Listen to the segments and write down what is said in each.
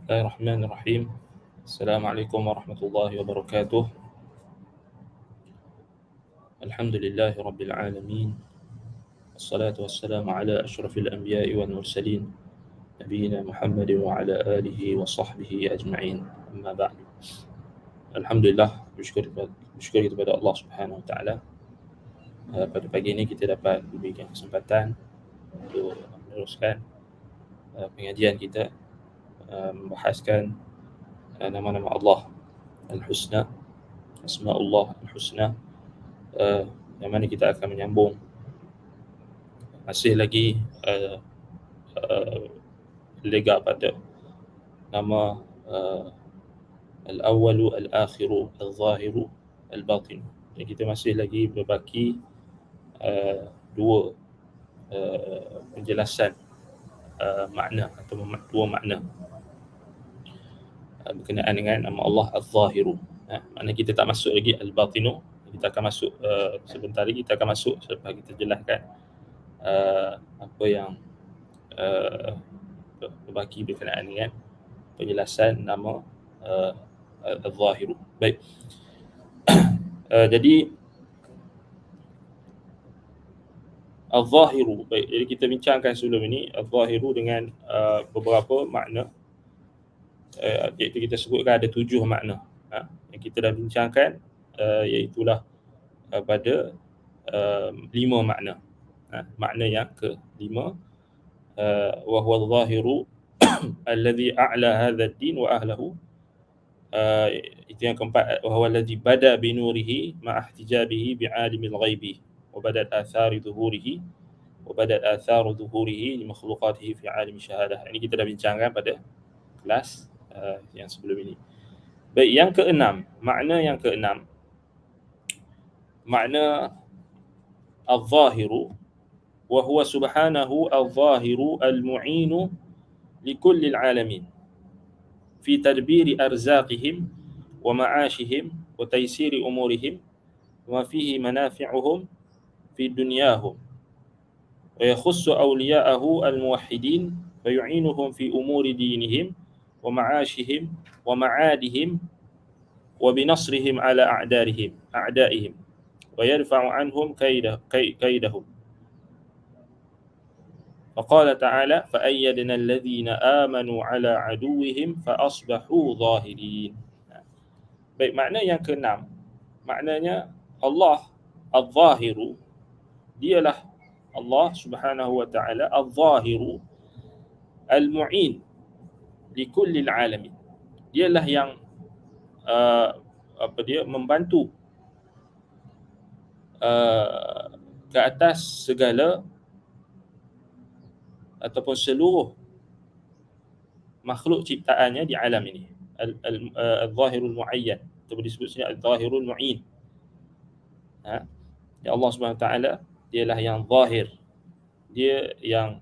Bismillahirrahmanirrahim. Assalamualaikum warahmatullahi wabarakatuh. Alhamdulillahi rabbil alamin. Wassalatu wassalamu ala asyrafil anbiya'i wal mursalin. Nabiyyina Muhammadin wa ala alihi wa sahbihi ajma'in. Amma ba'du. Alhamdulillah, bersyukur kepada Allah Subhanahu wa taala. Pada pagi ini kita dapat diberikan kesempatan untuk meneruskan pengajian kita, membahaskan nama-nama Allah Al-Husna, Asma'ullah Al-Husna, yang mana kita akan menyambung masih lagi lega pada nama Al-Awwalu, Al-Akhiru, Al-Zahiru, Al-Batin. Dan kita masih lagi berbaki dua penjelasan makna atau dua makna berkenaan dengan nama Allah Al-Zahiru. Makna kita tak masuk lagi Al-Batinu. Kita akan masuk sebentar lagi, kita akan masuk selepas kita jelaskan apa yang berbaki berkenaan dengan penjelasan nama Al-Zahiru. Baik. Jadi Al-Zahiru, baik, jadi kita bincangkan sebelum ini Al-Zahiru dengan beberapa makna, iaitu kita sebutkan ada 7 makna yang kita dah bincangkan, iaitulah pada 5 makna. Makna yang ke-5, wa huwa al-zahiru alladhi a'la hadha ad-din wa ahlahu. Itu yang keempat, wa huwa alladhi bada bi nurihi ma ihtijabihi bi 'alimil ghaibi wa badat athari dhuhurihi wa badat atharu dhuhurihi li makhluqatihi fi 'alimi syahadah. Ini kita dah bincangkan pada kelas yang sebelum ini. Baik, yang keenam, makna yang keenam, makna al-zahiru wa huwa subhanahu al-zahiru al-mu'inu likulli al-alamin fi tadbiri arzaqihim wa ma'ashihim wa taysiri umurihim wa fihi manafi'uhum fi dunyahum wa yakhussu awliya'ahu al-muwahhidin wa yu'inuhum fi umuri dinihim wa ma'ashihim wa ma'adihim wa binasrihim ala a'da'ihim wa yarfa'u anhum kaidahum. Faqala ta'ala fa'ayyadna alladhina amanu ala aduwwihim fa'asbahu zahirin. Baik, makna yang keenam, maknanya Allah al-zahiru, dialah Allah Subhanahu wa ta'ala al-zahiru al-mu'in li kulli al-alamin. Dialah yang membantu ke atas segala ataupun seluruh makhluk ciptaannya di alam ini. Al-zahirul mu'ayyan, itu disebut sini al-zahirul mu'in. Ya, Allah Subhanahu wa taala dialah yang zahir, dia yang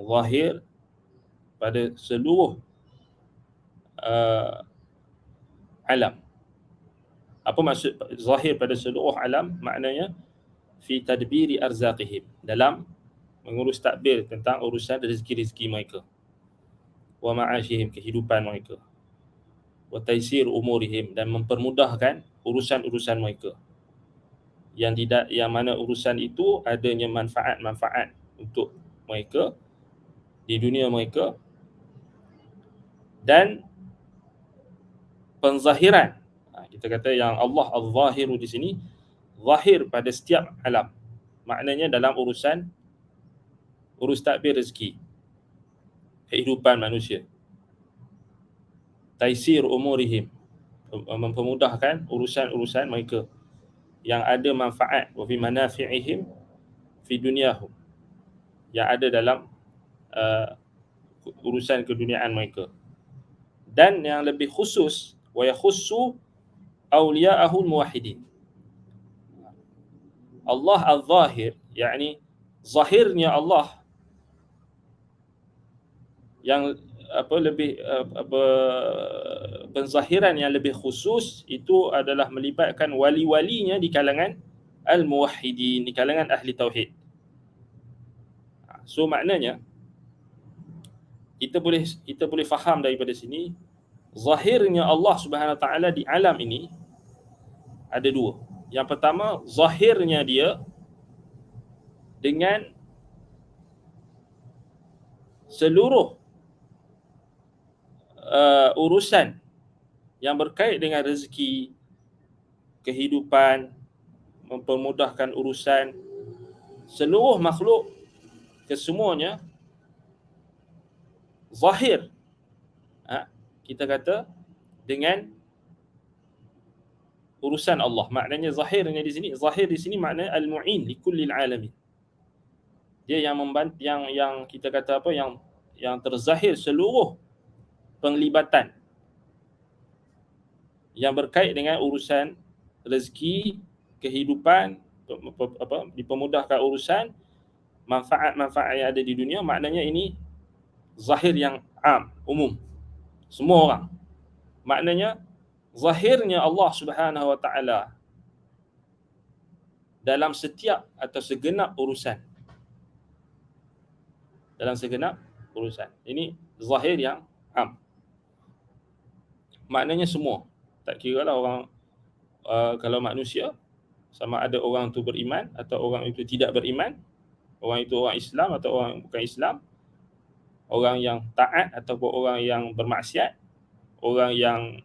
zahir pada seluruh alam. Apa maksud zahir pada seluruh alam? Maknanya fi tadbiri arzaqihim, dalam mengurus tadbir tentang urusan rezeki-rezeki mereka, wa ma'ashihim, kehidupan mereka, wa taysir umurihim, dan mempermudahkan urusan-urusan mereka, yang mana urusan itu adanya manfaat untuk mereka di dunia mereka, dan penzahiran. Kita kata yang Allah al-zahiru di sini zahir pada setiap alam, maknanya dalam urus tadbir rezeki, kehidupan manusia, taisir umurihim, mempermudahkan urusan-urusan mereka yang ada manfaat, wa fi manafi'ihim fi dunyahum, yang ada dalam urusan keduniaan mereka. Dan yang lebih khusus, wa yakhussu awliya'ahul muwahhidin. Allah al-zahir, yakni zahirnya Allah yang penzahiran yang lebih khusus itu adalah melibatkan wali-walinya di kalangan al-muwahhidin, di kalangan ahli tauhid. So maknanya kita boleh faham daripada sini, zahirnya Allah Subhanahu Wa Taala di alam ini ada dua. Yang pertama, zahirnya dia dengan seluruh urusan yang berkait dengan rezeki, kehidupan, mempermudahkan urusan seluruh makhluk, kesemuanya zahir. Kita kata dengan urusan Allah. Maknanya zahirnya di sini, zahir di sini maknanya al-mu'in li kullil alamin. Dia yang membantu, yang kita kata apa, yang terzahir seluruh penglibatan yang berkait dengan urusan rezeki, kehidupan, dipermudahkan urusan, manfaat-manfaat yang ada di dunia. Maknanya ini zahir yang umum, semua orang. Maknanya zahirnya Allah Subhanahu Wa Taala dalam setiap atau segenap urusan. Dalam segenap urusan. Ini zahir yang maknanya semua. Tak kira lah orang, kalau manusia, sama ada orang itu beriman atau orang itu tidak beriman, orang itu orang Islam atau orang bukan Islam, orang yang taat ataupun orang yang bermaksiat, orang yang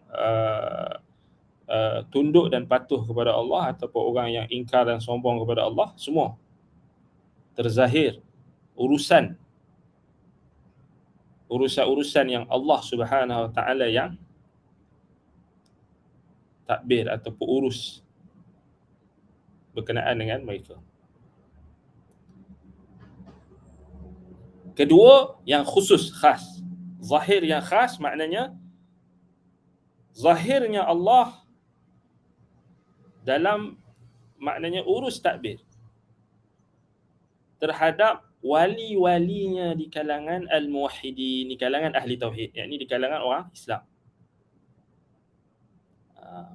tunduk dan patuh kepada Allah ataupun orang yang ingkar dan sombong kepada Allah, semua terzahir urusan yang Allah Subhanahu Wa Taala yang takbir ataupun urus berkenaan dengan mereka. Kedua, yang khusus, khas. Zahir yang khas maknanya zahirnya Allah dalam maknanya urus takbir terhadap wali-walinya di kalangan al-muwahhidin, di kalangan ahli tauhid, yakni di kalangan orang Islam.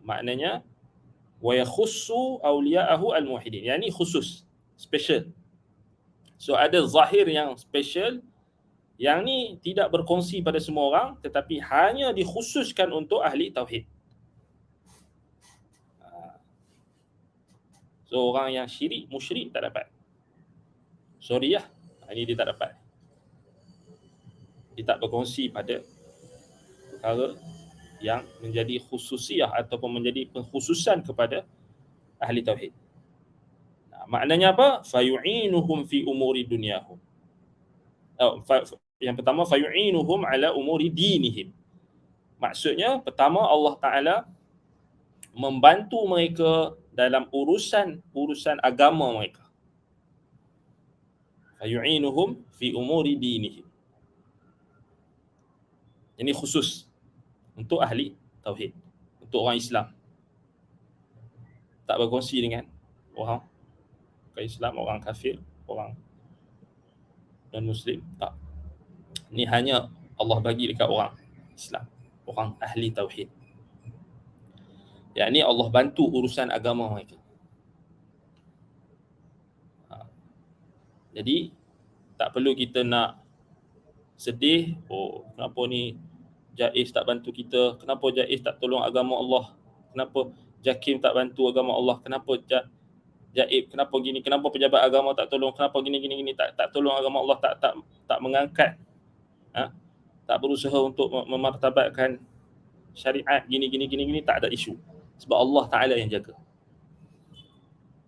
Maknanya wa yakhussu awliya'ahu al-muwahhidin, yakni khusus, special. So ada zahir yang special, yang ni tidak berkongsi pada semua orang tetapi hanya dikhususkan untuk ahli tauhid. So orang yang syirik, musyrik tak dapat. Sorry lah, ini dia tak dapat. Dia tak berkongsi pada perkara yang menjadi khususiah ataupun menjadi pengkhususan kepada ahli tauhid. Maknanya apa? Fayu'inuhum fi umuri dunyahum. Yang pertama, fayu'inuhum ala umuri dinihim. Maksudnya, pertama Allah Ta'ala membantu mereka dalam urusan agama mereka. Fayu'inuhum fi umuri dinihim. Ini khusus untuk ahli tauhid, untuk orang Islam. Tak berkongsi dengan orang Islam, orang kafir, orang non-Muslim. Tak. Ini hanya Allah bagi dekat orang Islam, orang ahli tauhid. Yang ni Allah bantu urusan agama mereka. Jadi tak perlu kita nak sedih, oh kenapa ni Jaiz tak bantu kita, kenapa Jaiz tak tolong agama Allah, kenapa Jakim tak bantu agama Allah, kenapa Jaib, kenapa gini, kenapa pejabat agama tak tolong, kenapa gini tak tolong agama Allah, tak mengangkat, tak berusaha untuk memartabatkan syariat, gini, tak ada isu. Sebab Allah Ta'ala yang jaga.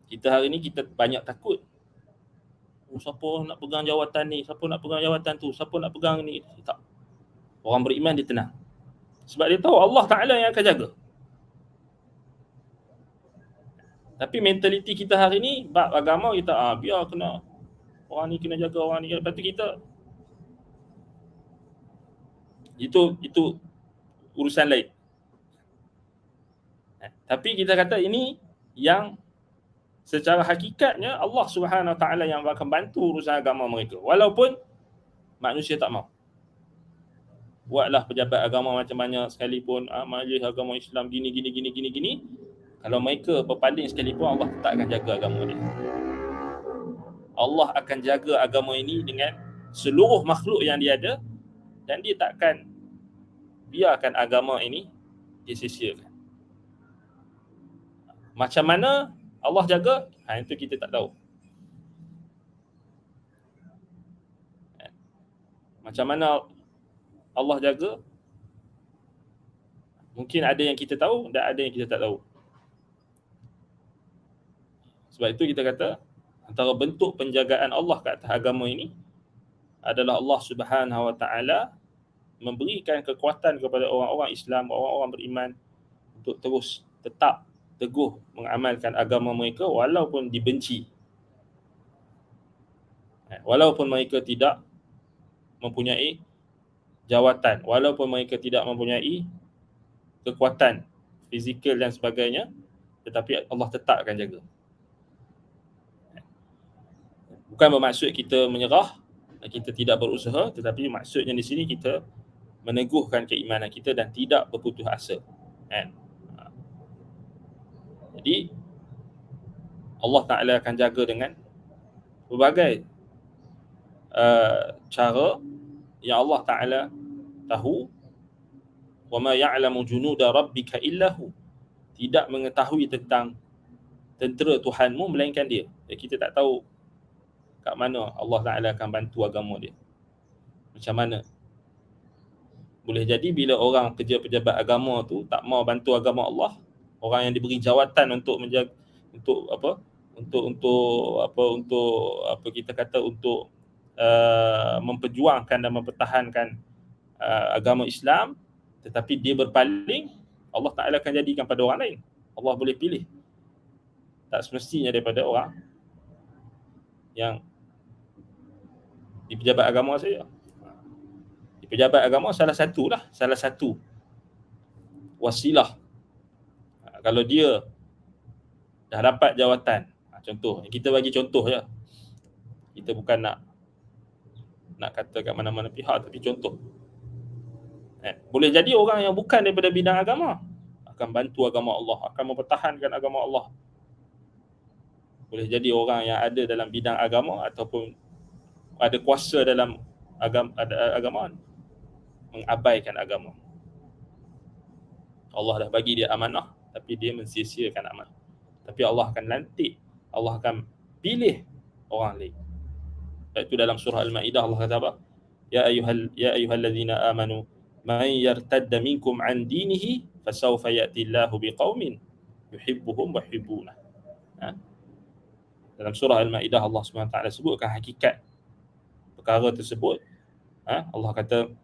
Kita hari ni kita banyak takut. Siapa nak pegang jawatan ni, siapa nak pegang jawatan tu, siapa nak pegang ni. Tak. Orang beriman dia tenang. Sebab dia tahu Allah Ta'ala yang akan jaga. Tapi mentaliti kita hari ni, bab agama kita, biar kena, orang ni kena jaga orang ni. Lepas tu kita, itu urusan lain. Tapi kita kata ini yang secara hakikatnya Allah Subhanahu Wa Taala yang akan bantu urusan agama mereka. Walaupun manusia tak mau. Buatlah pejabat agama macam-macam sekalipun, majlis agama Islam gini. Kalau mereka berpaling sekalipun, Allah tak akan jaga agama dia. Allah akan jaga agama ini dengan seluruh makhluk yang dia ada, dan dia takkan biarkan agama ini disisiakan. Macam mana Allah jaga? Itu kita tak tahu. Macam mana Allah jaga? Mungkin ada yang kita tahu dan ada yang kita tak tahu. Sebab itu kita kata antara bentuk penjagaan Allah ke atas agama ini adalah Allah Subhanahu Wa Taala memberikan kekuatan kepada orang-orang Islam, orang-orang beriman untuk terus tetap teguh mengamalkan agama mereka walaupun dibenci. Walaupun mereka tidak mempunyai jawatan, walaupun mereka tidak mempunyai kekuatan fizikal dan sebagainya, tetapi Allah tetap akan jaga. Bukan bermaksud kita menyerah, kita tidak berusaha, tetapi maksudnya di sini kita meneguhkan keimanan kita dan tidak berputus asa. Jadi Allah Ta'ala akan jaga dengan berbagai cara yang Allah Ta'ala tahu. Wa ma ya'lamu junuda rabbika illahu. Tidak mengetahui tentang tentera Tuhanmu melainkan dia. Jadi kita tak tahu kat mana Allah Ta'ala akan bantu agama dia. Macam mana? Boleh jadi bila orang kerja pejabat agama tu tak mau bantu agama Allah, orang yang diberi jawatan untuk menjaga, untuk kita kata untuk memperjuangkan dan mempertahankan agama Islam, tetapi dia berpaling, Allah Ta'ala akan jadikan pada orang lain. Allah boleh pilih. Tak semestinya daripada orang yang di pejabat agama saja. Di pejabat agama salah satu wasilah. Kalau dia dah dapat jawatan, contoh, kita bagi contoh je. Kita bukan nak kata kat mana-mana pihak, tapi contoh. Boleh jadi orang yang bukan daripada bidang agama akan bantu agama Allah, akan mempertahankan agama Allah. Boleh jadi orang yang ada dalam bidang agama ataupun ada kuasa dalam agama mengabaikan agama. Allah dah bagi dia amanah, tapi dia mensia-siakan amanah. Tapi Allah akan lantik, Allah akan pilih orang lain. Itu dalam surah Al-Maidah Allah kata apa? Ya ayyuhallazina amanu man yartadda minkum an dinihi fasawfa ya'ti Allahu biqaumin yuhibbuhum wa yuhibbunah. Dalam surah Al-Maidah Allah SWT sebutkan hakikat perkara tersebut. Allah kata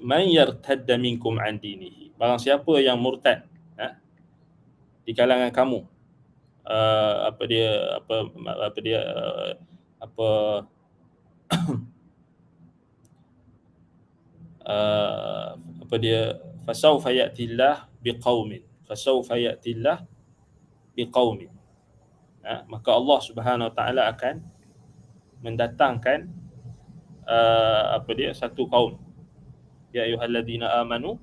man yartadda minkum an dinihi, barang siapa yang murtad di kalangan kamu, fasawfa ya'tillah biqaumin, maka Allah Subhanahu Wa Taala akan mendatangkan satu kaum. Ya ayyuhalladzina amanu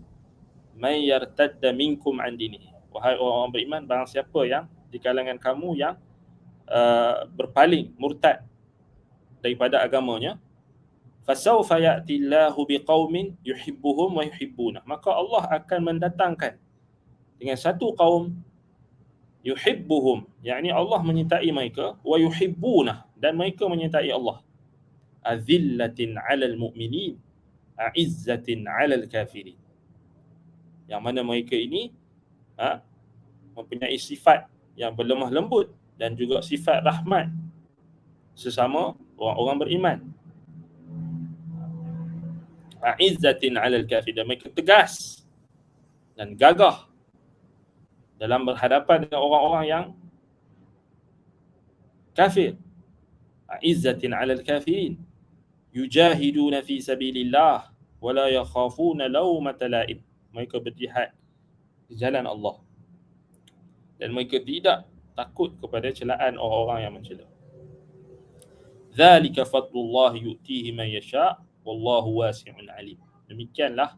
man yartadda minkum an dinihi, wahai orang beriman, barang siapa yang di kalangan kamu yang berpaling, murtad daripada agamanya, fasawfa ya'tillahu biqaumin yuhibbuhum wa yuhibbunah, maka Allah akan mendatangkan dengan satu kaum yuhibbuhum, yakni Allah menyintai mereka, wa yuhibbunah, dan mereka menyintai Allah. Azillatin 'alal mu'minin, a'izzatin 'alal kafirin, yang mana mereka ini mempunyai sifat yang berlemah lembut dan juga sifat rahmat sesama orang-orang beriman. A'izzatin 'alal kafirin, dan mereka tegas dan gagah dalam berhadapan dengan orang-orang yang kafir. A'izzatin 'alal kafirin yujahiduna fi sabilillah wa la yakhafuna lawmata la'im, mereka berjihad di jalan Allah dan mereka tidak takut kepada celaan orang-orang yang mencela. Dzalika fadlullah yu'tihi man yasha' wallahu wasi'un 'alim. Demikianlah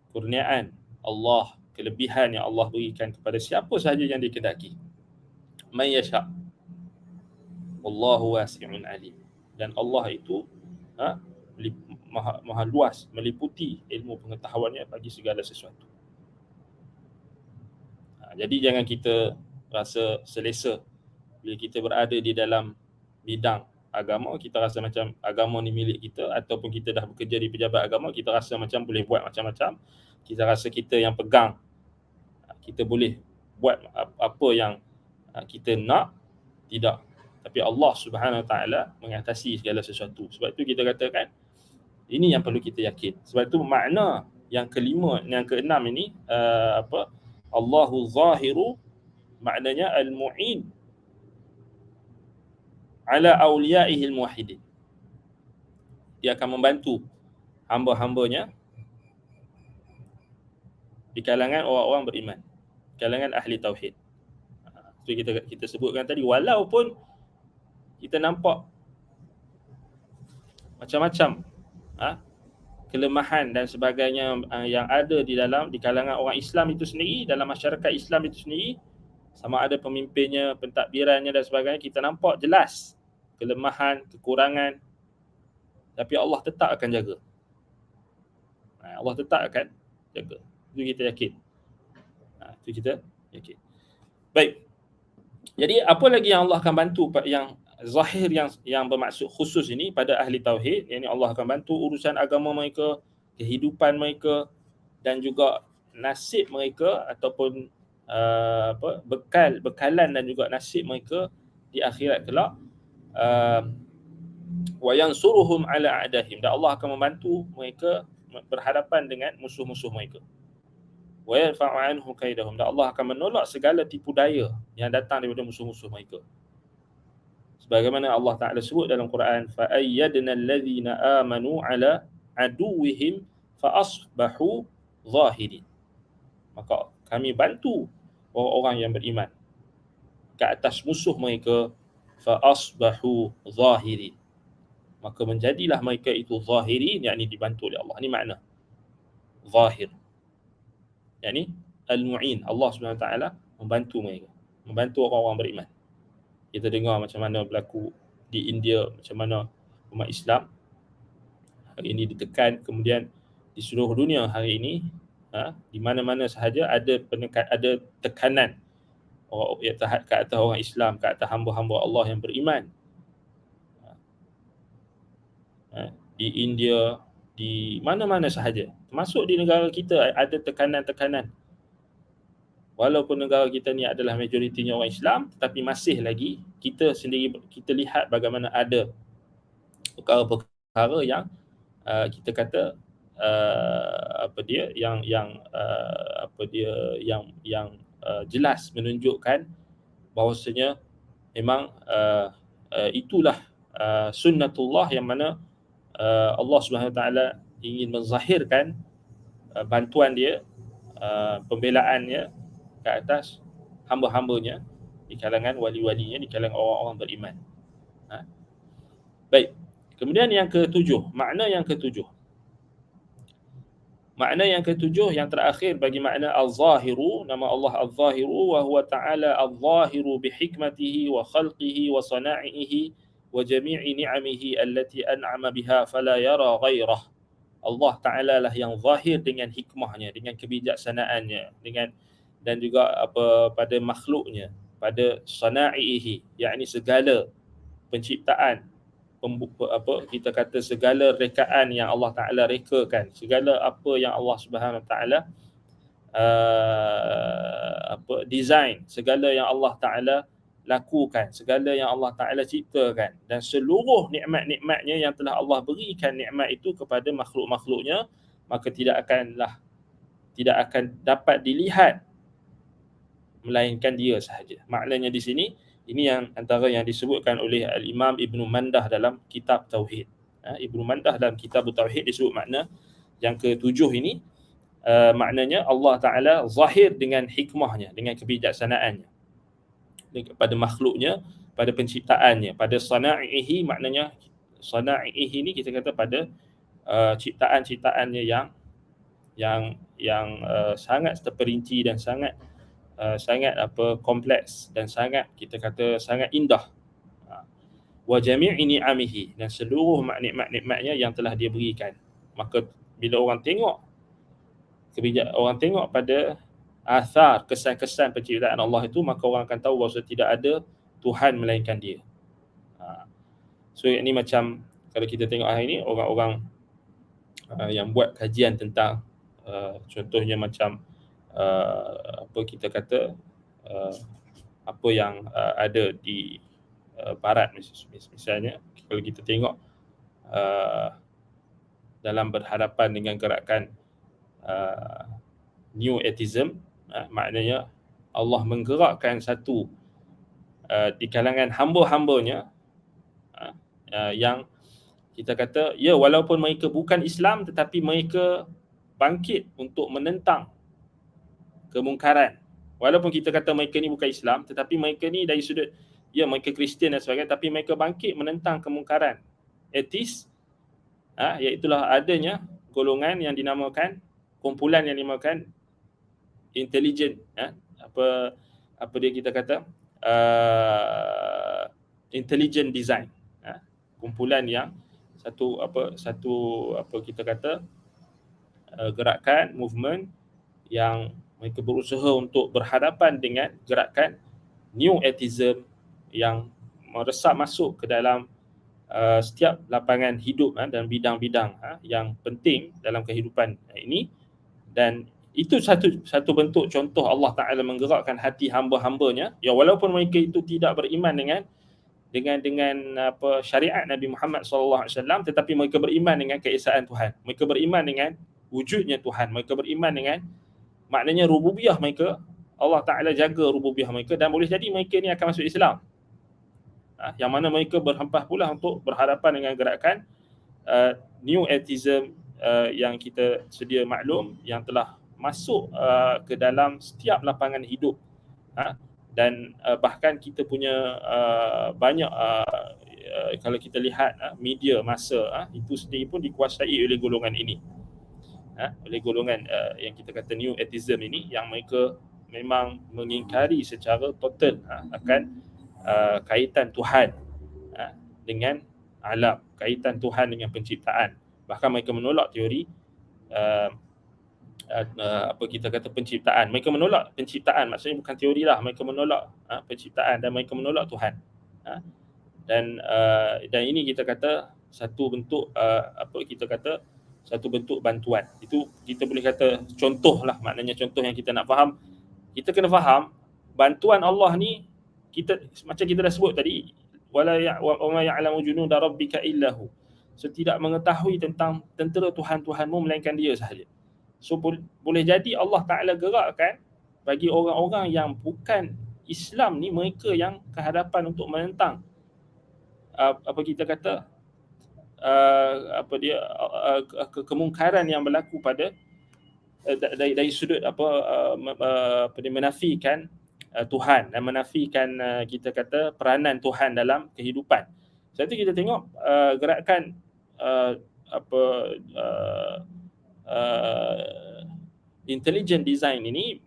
kurniaan Allah, kelebihan yang Allah berikan kepada siapa sahaja yang dikehendaki. Man yasha', Wallahu wasi'un alim. Dan Allah itu maha luas, meliputi ilmu pengetahuannya bagi segala sesuatu. Jadi jangan kita rasa selesa bila kita berada di dalam bidang agama, kita rasa macam agama ni milik kita, ataupun kita dah bekerja di pejabat agama, kita rasa macam boleh buat macam-macam, kita rasa kita yang pegang, kita boleh buat apa yang kita nak. Tidak. Tapi Allah Subhanahu Wa Taala mengatasi segala sesuatu. Sebab itu kita katakan ini yang perlu kita yakin. Sebab itu makna yang kelima, yang keenam ini Allahu Zahiru, maknanya al-mu'in ala awliyaihi al-muwahhidin. Dia akan membantu hamba-hambanya di kalangan orang-orang beriman, kalangan ahli tauhid. Itu kita sebutkan tadi, walaupun kita nampak macam-macam kelemahan dan sebagainya yang ada di kalangan orang Islam itu sendiri, dalam masyarakat Islam itu sendiri, sama ada pemimpinnya, pentadbirannya dan sebagainya, kita nampak jelas kelemahan, kekurangan, tapi Allah tetap akan jaga. Allah tetap akan jaga. Itu kita yakin. Itu kita yakin. Baik. Jadi apa lagi yang Allah akan bantu, yang zahir, yang bermaksud khusus ini pada ahli tauhid, yakni Allah akan bantu urusan agama mereka, kehidupan mereka, dan juga nasib mereka ataupun bekalan dan juga nasib mereka di akhirat kelak. Wa yansuruhum ala a'dahim, dan Allah akan membantu mereka berhadapan dengan musuh-musuh mereka. Wa yarfa'u anhum kaidahum, dan Allah akan menolak segala tipu daya yang datang daripada musuh-musuh mereka. Sebagaimana Allah Ta'ala sebut dalam Quran, fa ayyadna alladhina amanu ala aduwwihim fa asbahu zahirin. Maka kami bantu orang-orang yang beriman ke atas musuh mereka, fa asbahu zahirin. Maka menjadilah mereka itu zahirin, yakni dibantu oleh Allah. Ini makna zahir, yakni al-mu'in. Allah SWT membantu mereka, membantu orang-orang beriman. Kita dengar macam mana berlaku di India, macam mana umat Islam hari ini ditekan, kemudian di seluruh dunia hari ini, di mana-mana sahaja ada tekanan ke atas orang Islam, ke atas hamba-hamba Allah yang beriman. Di India, di mana-mana sahaja, termasuk di negara kita ada tekanan-tekanan. Walaupun negara kita ni adalah majoritinya orang Islam, tetapi masih lagi kita sendiri, kita lihat bagaimana ada perkara-perkara yang kita kata yang jelas menunjukkan bahawasanya memang itulah sunnatullah, yang mana Allah Subhanahu Wa Taala ingin menzahirkan bantuan dia, pembelaannya ke atas hamba-hambanya di kalangan wali-walinya, di kalangan orang-orang beriman. Baik. Kemudian yang ketujuh, makna yang ketujuh. Makna yang ketujuh, yang terakhir bagi makna al-zahiru, nama Allah al-zahiru, wa huwa ta'ala al-zahiru bihikmatihi wa khalqihi wa sana'ihi wa jami'i ni'amihi allati an'ama biha fala yara ghairah. Allah Ta'ala lah yang zahir dengan hikmahnya, dengan kebijaksanaannya, dan juga pada makhluknya, pada sana'ihi, yakni segala penciptaan, kita kata segala rekaan yang Allah Ta'ala rekakan, segala apa yang Allah Subhanahu Wa Ta'ala design, segala yang Allah Ta'ala lakukan, segala yang Allah Ta'ala ciptakan, dan seluruh nikmat-nikmatnya yang telah Allah berikan nikmat itu kepada makhluk-makhluknya, maka tidak akan dapat dilihat melainkan dia sahaja. Maknanya di sini, ini yang antara yang disebutkan oleh Al-Imam Ibn Mandah dalam kitab Tauhid. Ibn Mandah dalam kitab Tauhid disebut makna yang ketujuh ini, maknanya Allah Ta'ala zahir dengan hikmahnya, dengan kebijaksanaannya pada makhluknya, pada penciptaannya, pada sana'ihi, maknanya sana'ihi ini kita kata pada ciptaan-ciptaannya yang sangat terperinci dan sangat kompleks dan sangat, kita kata, sangat indah. wa jami'i ni'amihi, dan seluruh nikmat-nikmatnya yang telah dia berikan. Maka bila orang tengok pada athar, kesan-kesan penciptaan Allah itu, maka orang akan tahu bahawa tidak ada Tuhan melainkan dia. So ini macam kalau kita tengok hari ini orang-orang yang buat kajian tentang contohnya macam apa kita kata apa yang ada di barat misalnya, kalau kita tengok dalam berhadapan dengan gerakan New Atheism, maknanya Allah menggerakkan satu di kalangan hamba-hambanya yang kita kata ya, walaupun mereka bukan Islam tetapi mereka bangkit untuk menentang kemungkaran. Walaupun kita kata mereka ni bukan Islam, tetapi mereka ni dari sudut ya mereka Kristian dan sebagainya, tapi mereka bangkit menentang kemungkaran. Atheist, iaitulah adanya golongan yang dinamakan, kumpulan yang dinamakan intelligent, apa dia kita kata intelligent design, kumpulan yang satu kita kata gerakan, movement yang mereka berusaha untuk berhadapan dengan gerakan New Atheism yang meresap masuk ke dalam setiap lapangan hidup dan bidang-bidang yang penting dalam kehidupan ini. Dan itu satu bentuk contoh Allah Ta'ala menggerakkan hati hamba-hambanya, ya walaupun mereka itu tidak beriman dengan syariat Nabi Muhammad SAW, tetapi mereka beriman dengan keesaan Tuhan, mereka beriman dengan wujudnya Tuhan, mereka beriman dengan maknanya rububiyah mereka. Allah Ta'ala jaga rububiyah mereka, dan boleh jadi mereka ni akan masuk Islam, yang mana mereka berhempah pula untuk berhadapan dengan gerakan New Atheism yang kita sedia maklum, yang telah masuk ke dalam setiap lapangan hidup, dan bahkan kita punya banyak kalau kita lihat media masa itu sendiri pun dikuasai oleh golongan ini, oleh golongan yang kita kata New Atheism ini, yang mereka memang mengingkari secara total akan kaitan Tuhan dengan alam, kaitan Tuhan dengan penciptaan. Bahkan mereka menolak teori apa kita kata penciptaan. Mereka menolak penciptaan, maksudnya bukan teori lah, mereka menolak penciptaan, dan mereka menolak Tuhan. Dan ini kita kata satu bentuk apa kita kata satu bentuk bantuan. Itu kita boleh kata contoh lah, maknanya contoh yang kita nak faham. Kita kena faham bantuan Allah ni, kita macam kita dah sebut tadi, wala ya'lamu junuda rabbika illahu. So tidak mengetahui tentang tentera Tuhan-Tuhanmu melainkan dia sahaja. So boleh jadi Allah Ta'ala gerakkan bagi orang-orang yang bukan Islam ni, mereka yang kehadapan untuk menentang apa kita kata kemungkaran yang berlaku pada dari sudut menafikan Tuhan dan menafikan kita kata peranan Tuhan dalam kehidupan. Sebab itu kita tengok gerakan intelligent design ini,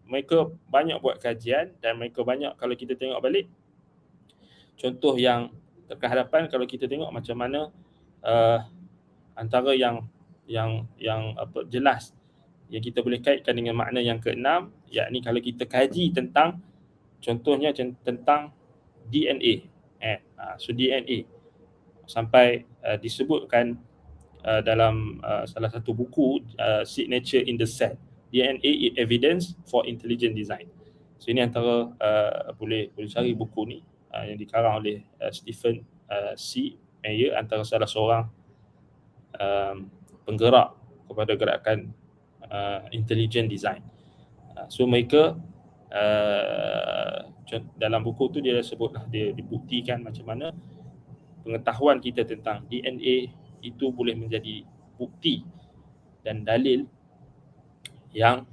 mereka banyak buat kajian, dan mereka banyak, kalau kita tengok balik contoh yang terkehadapan, kalau kita tengok macam mana antara yang jelas yang kita boleh kaitkan dengan makna yang keenam, yakni kalau kita kaji tentang contohnya tentang DNA, so DNA sampai disebutkan dalam salah satu buku Signature in the Cell, DNA Evidence for Intelligent Design. So ini antara boleh cari buku ni yang dikarang oleh Stephen C. Meyer, antara salah seorang penggerak kepada gerakan intelligent design. So mereka dalam buku tu dia sebutlah, dia dibuktikan macam mana pengetahuan kita tentang DNA itu boleh menjadi bukti dan dalil yang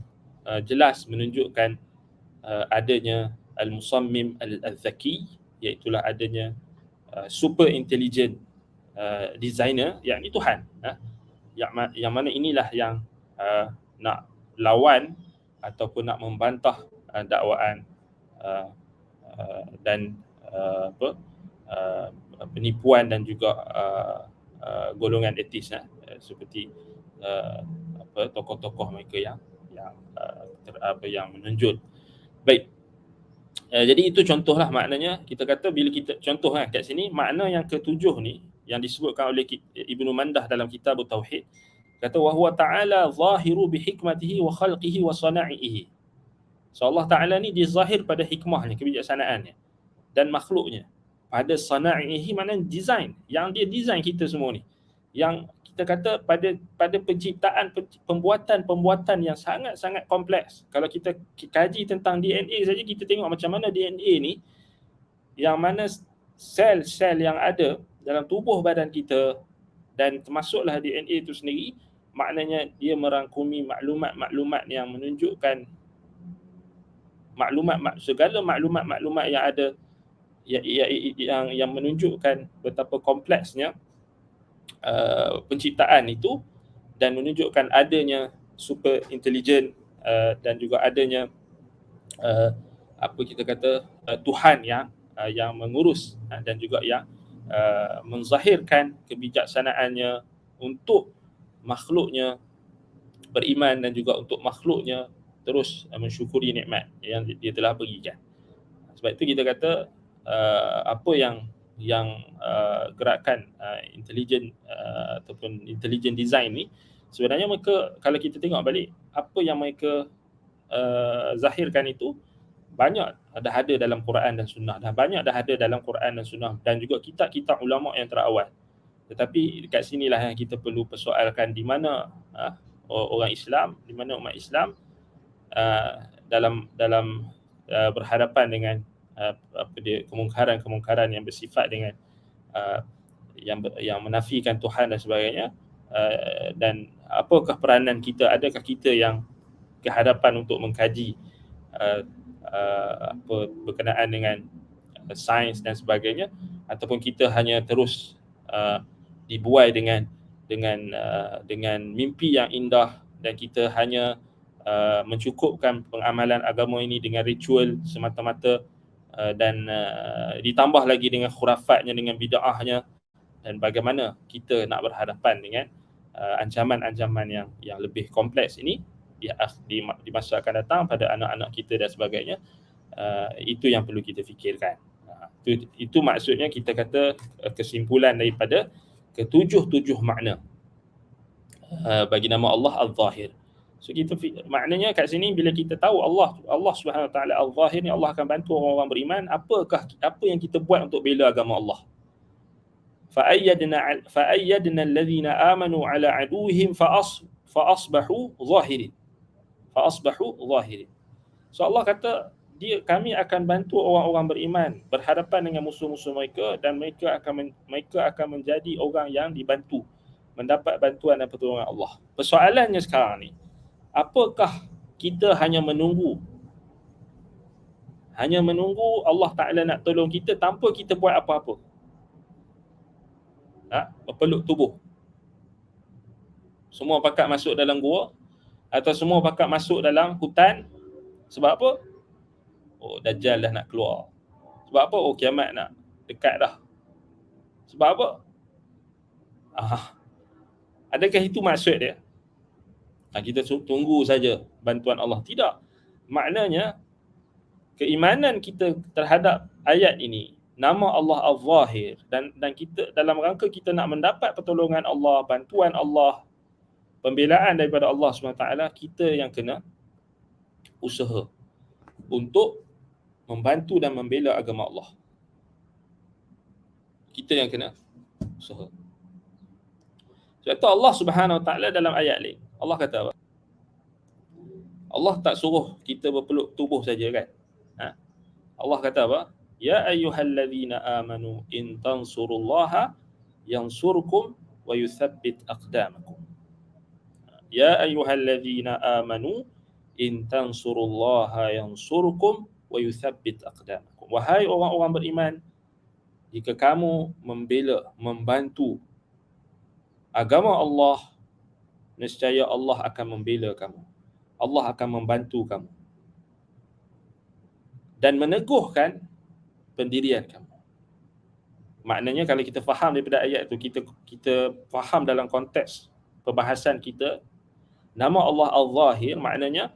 jelas menunjukkan adanya al-musammim al-zaki, iaitulah adanya super intelligent designer, yakni Tuhan, yang mana inilah yang nak lawan ataupun nak membantah dakwaan dan penipuan dan juga golongan etis, seperti tokoh-tokoh mereka yang yang menonjol. Baik. Jadi itu contohlah, maknanya kita kata bila kita contoh kat sini, makna yang ketujuh ni yang disebutkan oleh Ibnu Mandah dalam kitab Tauhid, kata wa huwa ta'ala zahiru bi hikmatihi wa khalqihi wa sana'ihi. So Allah Ta'ala ni dia zahir pada hikmahnya, kebijaksanaannya dan makhluknya. Pada sana'ihi maknanya design, yang dia design kita semua ni. Yang kita kata pada penciptaan, pembuatan yang sangat-sangat kompleks. Kalau kita kaji tentang DNA saja, kita tengok macam mana DNA ni, yang mana sel-sel yang ada dalam tubuh badan kita, dan termasuklah DNA itu sendiri, maknanya dia merangkumi maklumat-maklumat yang menunjukkan segala maklumat yang ada yang menunjukkan betapa kompleksnya penciptaan itu, dan menunjukkan adanya super intelligent dan juga adanya apa kita kata Tuhan yang mengurus dan juga yang menzahirkan kebijaksanaannya untuk makhluknya beriman, dan juga untuk makhluknya terus mensyukuri nikmat yang dia telah berikan. Sebab itu kita kata apa yang gerakan intelligent ataupun intelligent design ni, sebenarnya mereka, kalau kita tengok balik apa yang mereka zahirkan itu, banyak dah ada dalam Quran dan Sunnah, dan juga kitab-kitab ulama yang terawal. Tetapi dekat sinilah yang kita perlu persoalkan, di mana orang Islam, di mana umat Islam dalam berhadapan dengan kemungkaran yang bersifat dengan yang menafikan Tuhan dan sebagainya, dan apakah peranan kita, adakah kita yang kehadapan untuk mengkaji berkenaan dengan sains dan sebagainya, ataupun kita hanya terus dibuai dengan mimpi yang indah, dan kita hanya mencukupkan pengamalan agama ini dengan ritual semata-mata, dan ditambah lagi dengan khurafatnya, dengan bid'ahnya, dan bagaimana kita nak berhadapan dengan ancaman-ancaman yang lebih kompleks ini di masa akan datang pada anak-anak kita dan sebagainya. Itu yang perlu kita fikirkan. Itu maksudnya kita kata kesimpulan daripada ketujuh makna bagi nama Allah Al-Zahir. So kita maknanya kat sini, bila kita tahu Allah Subhanahu Wa Taala Al-Zahir ni, Allah akan bantu orang-orang beriman. Apa yang kita buat untuk bela agama Allah? Fa'ayyadna alladhina amanu ala aduwwihim fa'asbahu zahirin. So Allah kata, kami akan bantu orang-orang beriman berhadapan dengan musuh-musuh mereka, dan mereka akan menjadi orang yang dibantu, mendapat bantuan dan pertolongan Allah. Persoalannya sekarang ni, apakah kita hanya menunggu Allah Ta'ala nak tolong kita tanpa kita buat apa-apa? Berpeluk tubuh. Semua pakat masuk dalam gua, atau semua pakat masuk dalam hutan. Sebab apa? Oh, Dajjal dah nak keluar. Sebab apa? Oh, kiamat nak dekat dah. Sebab apa? Adakah itu maksud dia? Kita tunggu saja bantuan Allah. Tidak. Maknanya keimanan kita terhadap ayat ini, nama Allah Al-Zahir, dan kita dalam rangka kita nak mendapat pertolongan Allah, bantuan Allah, pembelaan daripada Allah SWT, kita yang kena usaha untuk membantu dan membela agama Allah. Kita yang kena usaha. Sebab itu Allah Subhanahu Wa Taala dalam ayat lain, Allah kata apa? Allah tak suruh kita berpeluk tubuh saja, kan? Allah kata apa? Ya ayyuhalladzina amanu in tansurullaha yansurkum wa yuthabbit aqdamakum. Ya ayyuhalladzina amanu in tansurullaha yansurkum wa yuthabbit aqdamakum. Wahai orang-orang beriman, jika kamu membantu agama Allah, nescaya Allah akan membela kamu. Allah akan membantu kamu dan meneguhkan pendirian kamu. Maknanya kalau kita faham daripada ayat tu, kita faham dalam konteks perbahasan kita, nama Allah Al-Zahir maknanya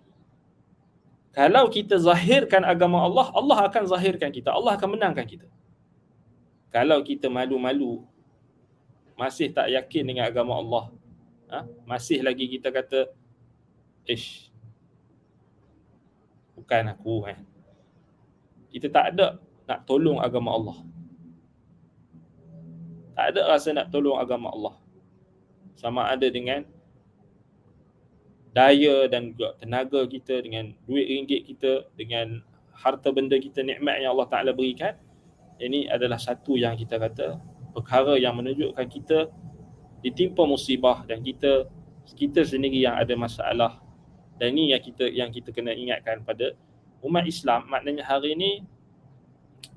kalau kita zahirkan agama Allah, Allah akan zahirkan kita, Allah akan menangkan kita. Kalau kita malu-malu, masih tak yakin dengan agama Allah, masih lagi kita kata, bukan aku kita tak ada nak tolong agama Allah, tak ada rasa nak tolong agama Allah, sama ada dengan daya dan juga tenaga kita, dengan duit ringgit kita, dengan harta benda kita, nikmat yang Allah Ta'ala berikan. Ini adalah satu yang kita kata perkara yang menunjukkan kita ditimpa musibah dan kita sendiri yang ada masalah. Dan ini yang kita kena ingatkan pada umat Islam. Maknanya hari ini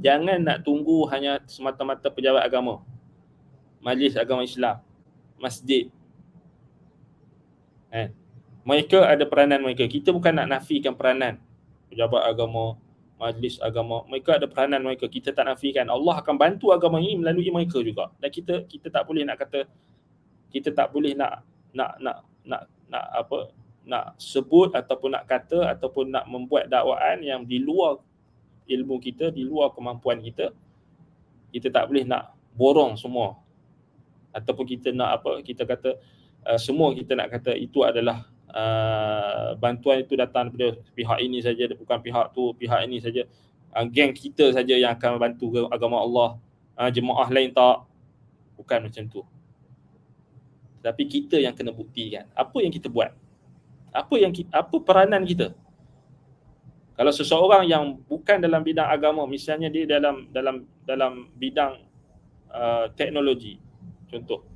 jangan nak tunggu hanya semata-mata pejabat agama, majlis agama Islam, masjid. Mereka ada peranan mereka. Kita bukan nak nafikan peranan pejabat agama, majlis agama. Mereka ada peranan mereka. Kita tak nafikan. Allah akan bantu agama ini melalui mereka juga. Dan kita tak boleh nak kata, kita tak boleh nak sebut ataupun nak kata ataupun nak membuat dakwaan yang di luar ilmu kita, di luar kemampuan kita. Kita tak boleh nak borong semua, ataupun kita nak kita kata semua kita nak kata itu adalah bantuan itu datang daripada pihak ini saja, bukan pihak tu, pihak ini saja, geng kita saja yang akan bantu agama Allah, jemaah lain tak. Bukan macam tu. Tapi kita yang kena buktikan apa yang kita buat, apa peranan kita. Kalau seseorang yang bukan dalam bidang agama, misalnya dia dalam bidang teknologi contoh,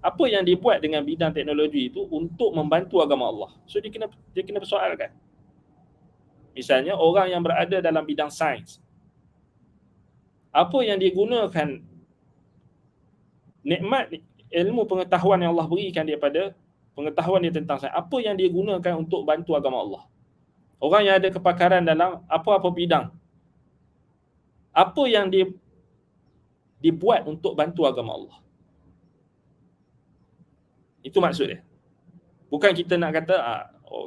apa yang dibuat dengan bidang teknologi itu untuk membantu agama Allah, so dia kena persoalkan. Misalnya orang yang berada dalam bidang sains, apa yang dia gunakan nikmat ilmu pengetahuan yang Allah berikan daripada pengetahuan dia tentang sains, apa yang dia gunakan untuk bantu agama Allah. Orang yang ada kepakaran dalam apa-apa bidang, apa yang dibuat untuk bantu agama Allah. Itu maksud dia. Bukan kita nak kata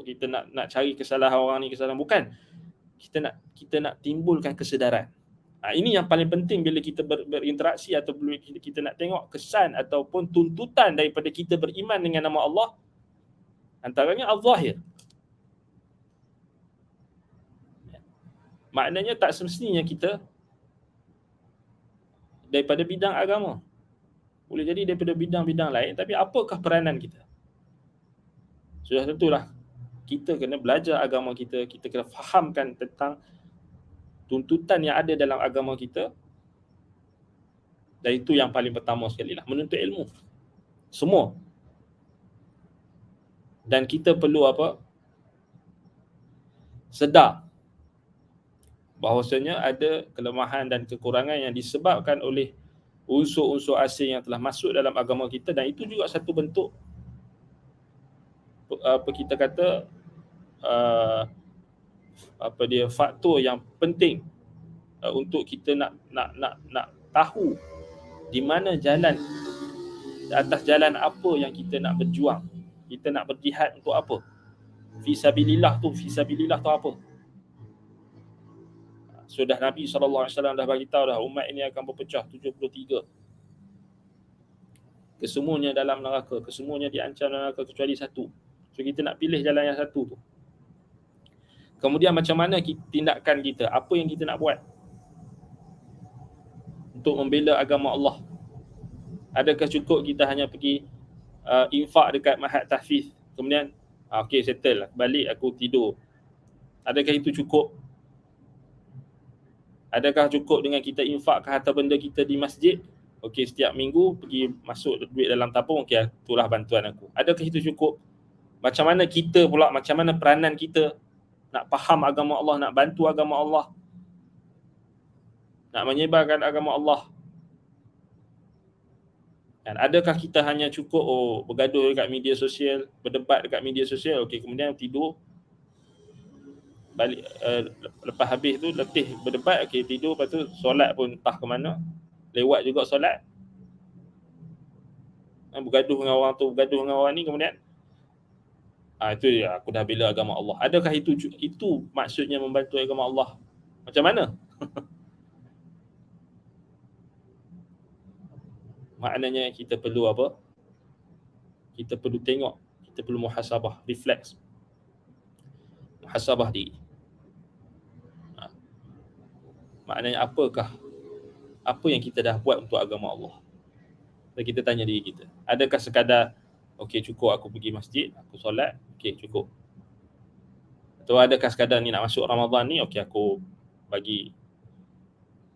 kita nak cari kesalahan orang ni, kesalahan. Bukan. Kita nak timbulkan kesedaran. Ini yang paling penting bila kita berinteraksi atau bila kita nak tengok kesan ataupun tuntutan daripada kita beriman dengan nama Allah. Antaranya Al-Zahir. Maknanya tak semestinya kita daripada bidang agama. Boleh jadi daripada bidang-bidang lain, tapi apakah peranan kita? Sudah tentulah kita kena belajar agama kita, kita kena fahamkan tentang tuntutan yang ada dalam agama kita. Dan itu yang paling pertama sekali lah, menuntut ilmu. Semua. Dan kita perlu sedar bahawasanya ada kelemahan dan kekurangan yang disebabkan oleh unsur-unsur asing yang telah masuk dalam agama kita, dan itu juga satu bentuk kita kata faktor yang penting untuk kita nak tahu di mana jalan, atas jalan apa yang kita nak berjuang, kita nak berjihad untuk apa. Fisabilillah tu apa? Sudah Nabi SAW dah bagi tahu dah, umat ini akan berpecah 73. Kesemuanya dalam neraka, kesemuanya diancam dalam neraka kecuali satu. So kita nak pilih jalan yang satu tu. Kemudian macam mana tindakan kita, apa yang kita nak buat untuk membela agama Allah. Adakah cukup kita hanya pergi infak dekat mahad tahfiz, kemudian okey settle lah, balik aku tidur? Adakah itu cukup? Adakah cukup dengan kita infak ke harta benda kita di masjid? Okey, setiap minggu pergi masuk duit dalam tabung, okey itulah bantuan aku. Adakah itu cukup? Macam mana kita pula, macam mana peranan kita nak faham agama Allah, nak bantu agama Allah, nak menyebarkan agama Allah? Dan adakah kita hanya cukup bergaduh dekat media sosial, berdebat dekat media sosial, okey kemudian tidur, balik lepas habis tu letih berdebat, okey tidur, lepas tu solat pun entah ke mana. lewat juga solat, bergaduh dengan orang tu, bergaduh dengan orang ni, kemudian itu ya, aku dah bela agama Allah. Adakah itu maksudnya membantu agama Allah? Macam mana? Maknanya kita perlu apa? Kita perlu tengok, kita perlu muhasabah, refleks, muhasabah diri. Maknanya apa yang kita dah buat untuk agama Allah? Dan kita tanya diri kita, adakah sekadar okey cukup aku pergi masjid, aku solat, okey cukup? Atau adakah sekadar ni nak masuk Ramadan ni, okey aku bagi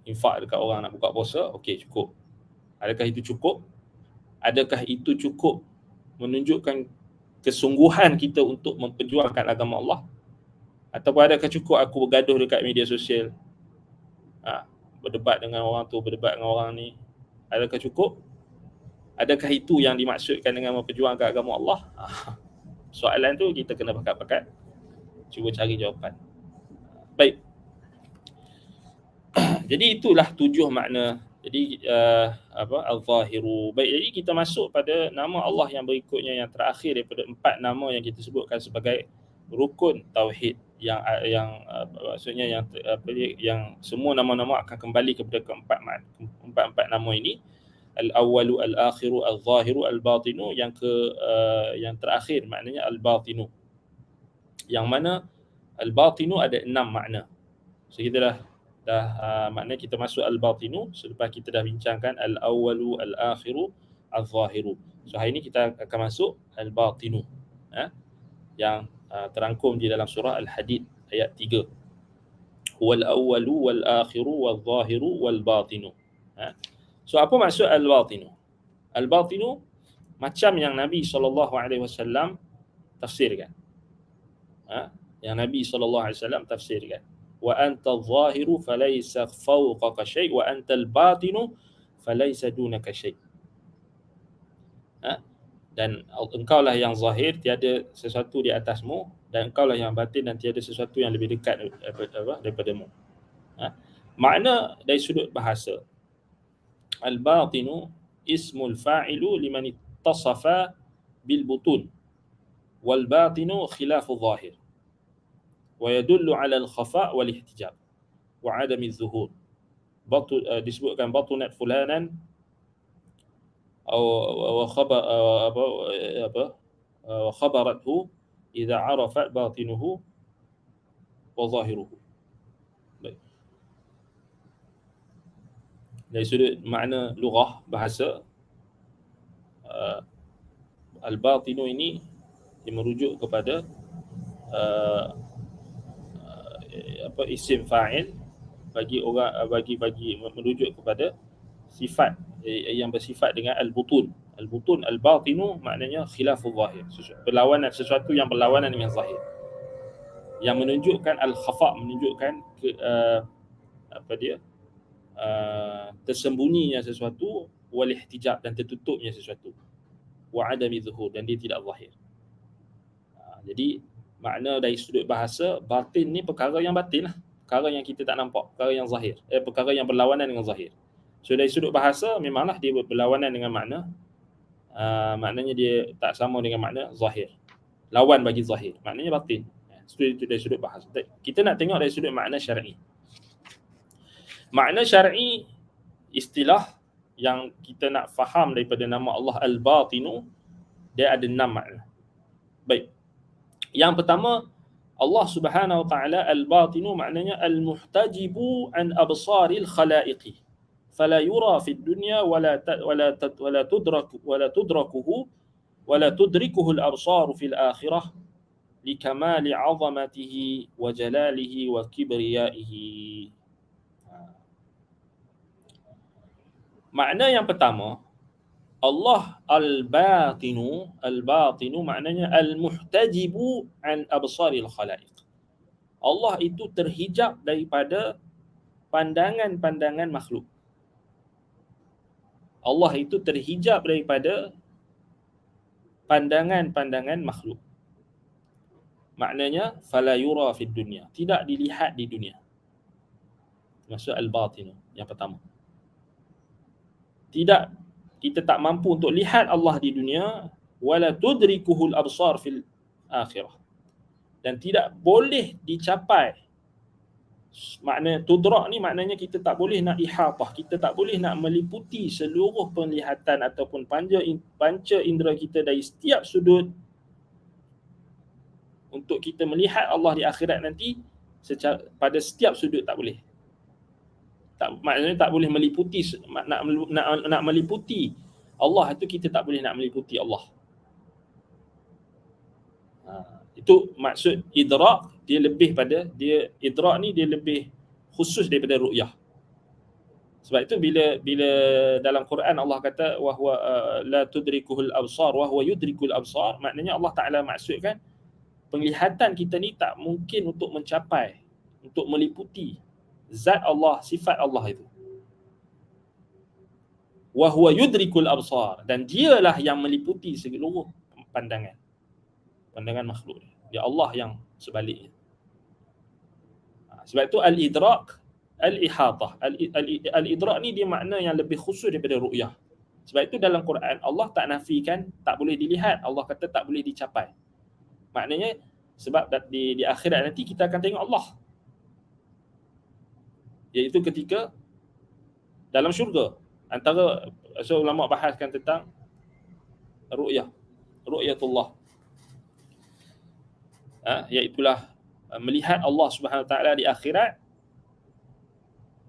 infak dekat orang nak buka puasa, okey cukup? Adakah itu cukup? Adakah itu cukup menunjukkan kesungguhan kita untuk memperjuangkan agama Allah? Ataupun adakah cukup aku bergaduh dekat media sosial, berdebat dengan orang tu, berdebat dengan orang ni? Adakah cukup? Adakah itu yang dimaksudkan dengan memperjuangkan agama Allah? Soalan tu kita kena pakat-pakat cuba cari jawapan. Baik. Jadi itulah 7 makna. Jadi al-zahiru. Baik, jadi kita masuk pada nama Allah yang berikutnya, yang terakhir daripada 4 nama yang kita sebutkan sebagai rukun tauhid, maksudnya yang semua nama-nama akan kembali kepada keempat nama ini. Al-awwalu, al-akhiru, al-zahiru, al-batinu. Yang terakhir maknanya al-batinu, yang mana al-batinu ada 6 makna. So kita dah maknanya kita masuk al-batinu selepas kita dah bincangkan al-awwalu, al-akhiru, al-zahiru. So hari ini kita akan masuk al-batinu, yang terangkum di dalam surah Al-Hadid ayat 3. Wal awwalu wal akhiru wal zahiru wal batinu. So apa maksud al-batinu? Al-batinu macam yang Nabi SAW tafsirkan. Yang Nabi SAW tafsirkan. Wa anta adh-dhahiru falaysa fawqaka syai' wa anta al-batinu falaysa dunaka syai'. Dan engkaulah yang zahir, tiada sesuatu di atasmu, dan engkaulah yang batin dan tiada sesuatu yang lebih dekat daripadamu. Makna dari sudut bahasa, al-batinu ismul fa'ilu liman ittasafa bil butun wal batinu khilafu zahir wa yadullu ala al-khafa' wal ihtijab wa adami zuhur. Disebutkan batunat fulanan أو خبرته إذا عرفت باطنه وظاهره. Dari sudut makna lughah, bahasa, al-batinu ini dia merujuk kepada isim fa'il bagi merujuk kepada sifat yang bersifat dengan al-butun. Al-butun, al-batinu maknanya khilaful zahir, berlawanan, sesuatu yang berlawanan dengan zahir, yang menunjukkan al-khafa', menunjukkan tersembunyinya sesuatu, wal ihtijab, dan tertutupnya sesuatu, wa adami zuhur, dan dia tidak zahir. Jadi makna dari sudut bahasa, batin ni perkara yang batin lah, perkara yang kita tak nampak, perkara yang zahir, perkara yang berlawanan dengan zahir. So dari sudut bahasa memanglah dia berlawanan dengan makna, maknanya dia tak sama dengan makna zahir, lawan bagi zahir, maknanya batin. Itu dari sudut bahasa. Kita nak tengok dari sudut makna syar'i. Makna syar'i, istilah yang kita nak faham daripada nama Allah al-batinu, dia ada 6 makna. Baik. Yang pertama, Allah Subhanahu wa taala al-batinu maknanya al-muhtajibu an absaril khalaiqi fala yura fid dunya wala tudrikuhu al-absar fil akhirah likamali 'azamatihi wa jalalihi wa kibriyaihi. Makna yang pertama, Allah al-batinu maknanya al-muhtajibu an absaril khalaiq. Allah itu terhijab daripada pandangan-pandangan makhluk. Allah itu terhijab daripada pandangan-pandangan makhluk. Maknanya fala yura fid dunya, tidak dilihat di dunia. Maksud al-batinu yang pertama. Tidak, kita tak mampu untuk lihat Allah di dunia, wala tudrikuhul absar fil akhirah, dan tidak boleh dicapai. Makna tudrak ni maknanya kita tak boleh nak ihatah, kita tak boleh nak meliputi seluruh penglihatan ataupun panca indera kita dari setiap sudut untuk kita melihat Allah di akhirat nanti pada setiap sudut, tak boleh. Maknanya tak boleh meliputi, nak meliputi Allah itu kita tak boleh nak meliputi Allah. Itu maksud idrak. Dia lebih pada, idrak ni dia lebih khusus daripada ru'yah. Sebab itu bila dalam Quran Allah kata wahwa la tudrikuhul absar wa huwa yudrikul absar, maknanya Allah Taala maksudkan penglihatan kita ni tak mungkin untuk mencapai, untuk meliputi zat Allah, sifat Allah itu. Wa huwa yudrikul absar, dan dialah yang meliputi seluruh pandangan makhluk. Dia Allah yang sebaliknya. Sebab itu al-idrak, al-ihatah. Al-idrak ni dia makna yang lebih khusus daripada ru'yah. Sebab itu dalam Quran Allah tak nafikan tak boleh dilihat, Allah kata tak boleh dicapai. Maknanya sebab di akhirat nanti kita akan tengok Allah, iaitu ketika dalam syurga. Antara ulama bahaskan tentang ru'yatullah, iaitulah melihat Allah Subhanahu Wa Taala di akhirat.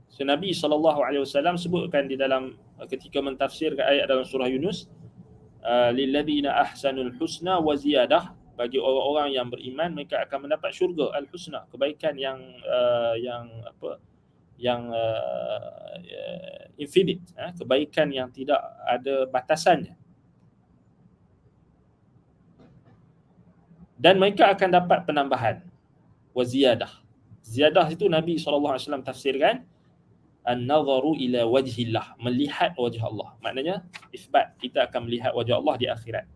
So, Nabi SAW sebutkan di dalam ketika mentafsirkan ayat dalam surah Yunus, lilladzina ahsanul husna wa ziyadah, bagi orang-orang yang beriman mereka akan mendapat syurga, al-husna, kebaikan yang infinite, kebaikan yang tidak ada batasannya. Dan mereka akan dapat penambahan, wa ziyadah. Ziyadah itu Nabi SAW tafsirkan an-nadharu ila wajhillah, melihat wajah Allah. Maknanya isbat, kita akan melihat wajah Allah di akhirat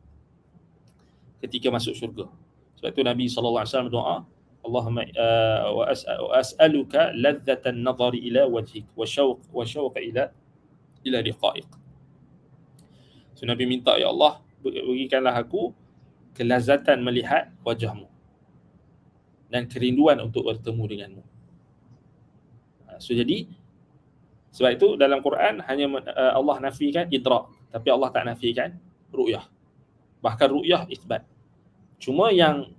ketika masuk syurga. Sebab itu Nabi SAW berdoa, Allahumma wa as'aluka ladzatan nadhari ila wajhik wa syauqa ila liqa'ik. So Nabi minta, ya Allah, berikanlah aku kelazatan melihat wajahmu dan kerinduan untuk bertemu denganmu. So jadi sebab itu dalam Quran hanya Allah nafikan idrak, tapi Allah tak nafikan ru'yah. Bahkan ru'yah isbat. Cuma yang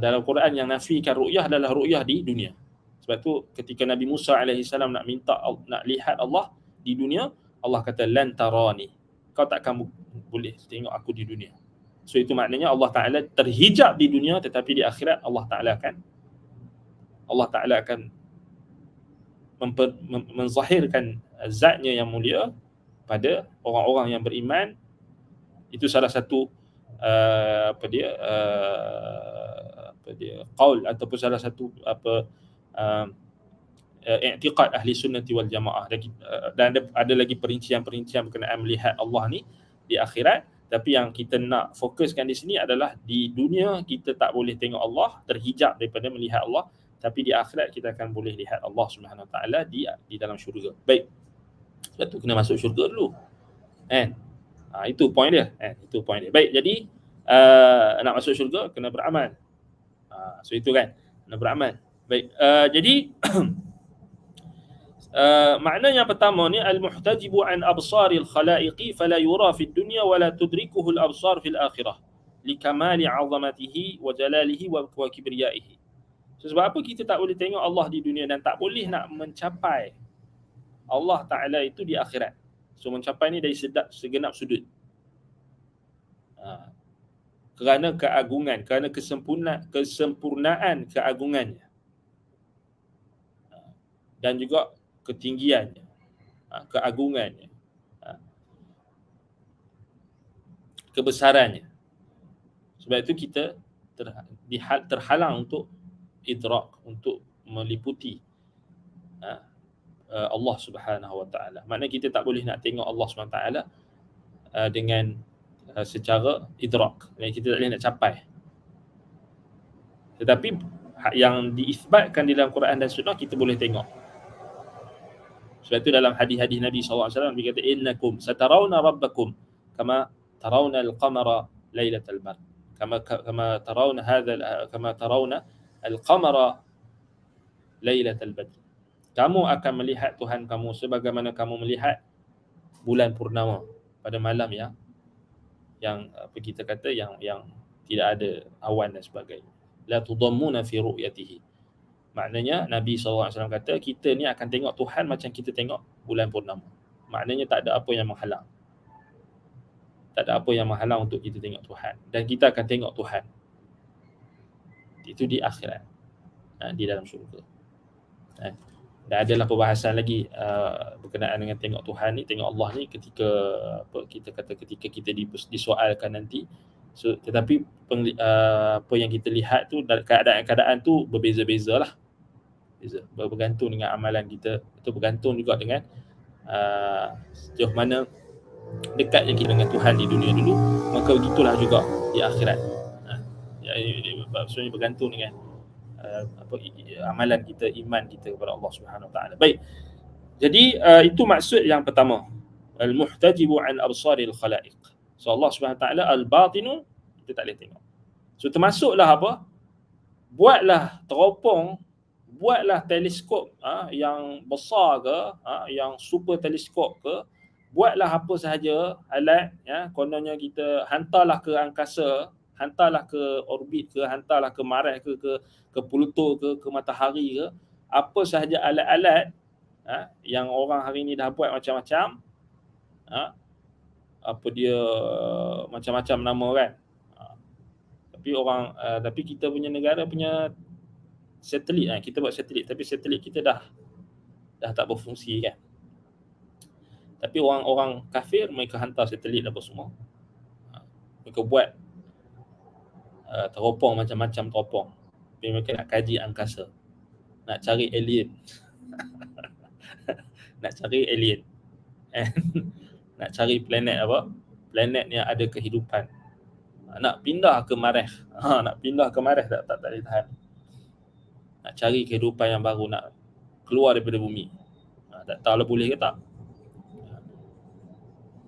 dalam Quran yang nafikan ru'yah adalah ru'yah di dunia. Sebab tu ketika Nabi Musa AS nak lihat Allah di dunia, Allah kata lan tarani, kau takkan boleh tengok aku di dunia. So itu maknanya Allah Ta'ala terhijab di dunia, tetapi di akhirat Allah Ta'ala akan menzahirkan zatnya yang mulia pada orang-orang yang beriman. Itu salah satu qaul ataupun salah satu i'tiqad ahli sunnati wal jamaah. Dan ada lagi perincian-perincian berkenaan melihat Allah ni di akhirat. Tapi yang kita nak fokuskan di sini adalah di dunia kita tak boleh tengok Allah, terhijab daripada melihat Allah, tapi di akhirat kita akan boleh lihat Allah Subhanahu Wa Taala di dalam syurga. Baik. Sebab tu kena masuk syurga dulu. Itu point dia. Itu point dia. Baik, jadi nak masuk syurga kena beramal. So itu kan, kena beramal. Baik. Jadi makna yang pertama ni al-muhtajibu an absaril khalaiqi fala yura fid dunya wala tudrikuhu al-absar fil akhirah likamali 'azamatihi wa jalalihi wa kibriyaihi. So, sebab apa kita tak boleh tengok Allah di dunia dan tak boleh nak mencapai Allah Ta'ala itu di akhirat. So mencapai ni dari segenap sudut. Kerana keagungan, kerana kesempurnaan keagungannya. Dan juga ketinggiannya, keagungannya, kebesarannya. Sebab itu kita terhalang untuk idrak, untuk meliputi Allah Subhanahu Wa Taala. Maknanya kita tak boleh nak tengok Allah Subhanahu Wa Taala dengan secara idrak, dan kita tak boleh nak capai. Tetapi yang diisbatkan di dalam Quran dan Sunnah kita boleh tengok. Sebab itu dalam hadis-hadis Nabi SAW dia kata innakum satarawna rabbakum kama tarawna al-qamara lailatal badr. Kama tarawna al-qamara lailatal badr. Kamu akan melihat Tuhan kamu sebagaimana kamu melihat bulan purnama pada malam yang apa kita kata yang tidak ada awan dan sebagainya. La tudammuna fi ru'yatihi. Maknanya Nabi SAW kata kita ni akan tengok Tuhan macam kita tengok bulan purnama. Maknanya tak ada apa yang menghalang. Tak ada apa yang menghalang untuk kita tengok Tuhan. Dan kita akan tengok Tuhan. Itu di akhirat. Di dalam syurga. Dan adalah perbahasan lagi berkenaan dengan tengok Tuhan ni, tengok Allah ni ketika ketika kita disoalkan nanti. So, tetapi apa yang kita lihat tu, keadaan-keadaan tu berbeza-beza lah. Bergantung dengan amalan kita. Itu bergantung juga dengan sejauh mana dekatnya kita dengan Tuhan di dunia dulu. Maka begitulah juga di akhirat. Maksudnya bergantung dengan amalan kita, iman kita kepada Allah Subhanahu Wa Taala. Baik. Jadi itu maksud yang pertama. Al-muhtajibu an absaril khalaiq. So Allah Subhanahu Wa Taala al-batinu kita tak boleh tengok. So termasuklah apa? Buatlah teropong, buatlah teleskop yang besar ke, yang super teleskop ke, buatlah apa sahaja alat kononnya kita hantarlah ke angkasa, hantarlah ke orbit ke, hantarlah ke Mars ke Pluto ke matahari ke, apa sahaja alat-alat yang orang hari ni dah buat macam-macam, apa dia macam-macam nama kan. Tapi kita punya negara punya satelit, kita buat satelit, tapi satelit kita dah tak berfungsi kan. Tapi orang kafir mereka hantar satelit apa semua. Mereka buat teropong macam-macam teropong. Tapi mereka nak kaji angkasa. Nak cari alien. Nak cari alien. Nak cari planet apa? Planet yang ada kehidupan. Nak pindah ke Mars. Nak pindah ke Mars tak boleh tahan. Nak cari kehidupan yang baru, nak keluar daripada bumi. Tak tahu lah boleh ke tak.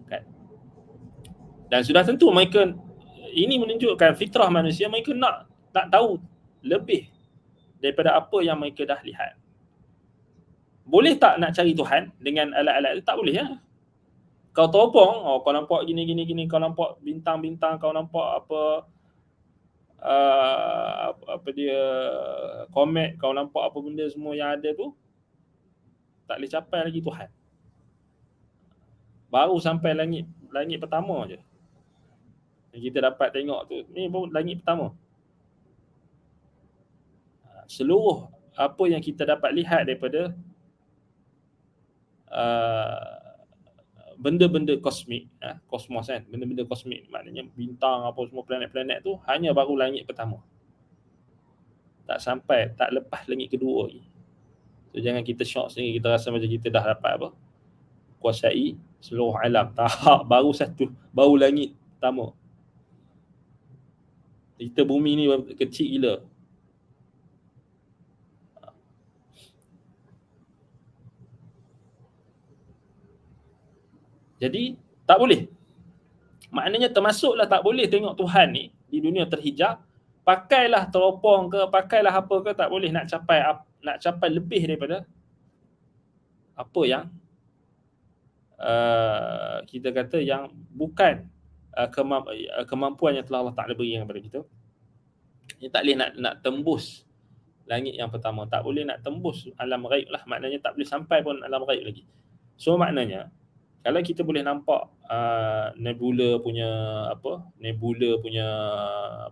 Kan? Dan sudah tentu mereka, ini menunjukkan fitrah manusia, mereka nak tahu lebih daripada apa yang mereka dah lihat. Boleh tak nak cari Tuhan dengan alat-alat itu? Tak boleh ya. Kau teropong, kau nampak gini, kau nampak bintang-bintang, kau nampak apa dia komet, kau nampak apa benda semua yang ada tu, tak boleh capai lagi Tuhan. Baru sampai langit pertama je yang kita dapat tengok tu. Ni baru langit pertama. Seluruh apa yang kita dapat lihat daripada benda-benda kosmik, kosmos kan, benda-benda kosmik, maknanya bintang apa semua, planet-planet tu hanya baru langit pertama. Tak lepas langit kedua lagi. So jangan kita syok sendiri, kita rasa macam kita dah dapat apa? Kuasai seluruh alam. Tak, baru langit pertama. Kita bumi ni kecil gila. Jadi tak boleh. Maknanya termasuklah tak boleh tengok Tuhan ni di dunia terhijab. Pakailah teropong ke, pakailah apa ke, tak boleh nak capai lebih daripada apa yang kita kata yang bukan kemampuan yang telah Allah Ta'ala berikan kepada kita. Dia tak boleh nak tembus langit yang pertama, tak boleh nak tembus alam ghaib lah, maknanya tak boleh sampai pun alam ghaib lagi. So maknanya kalau kita boleh nampak nebula punya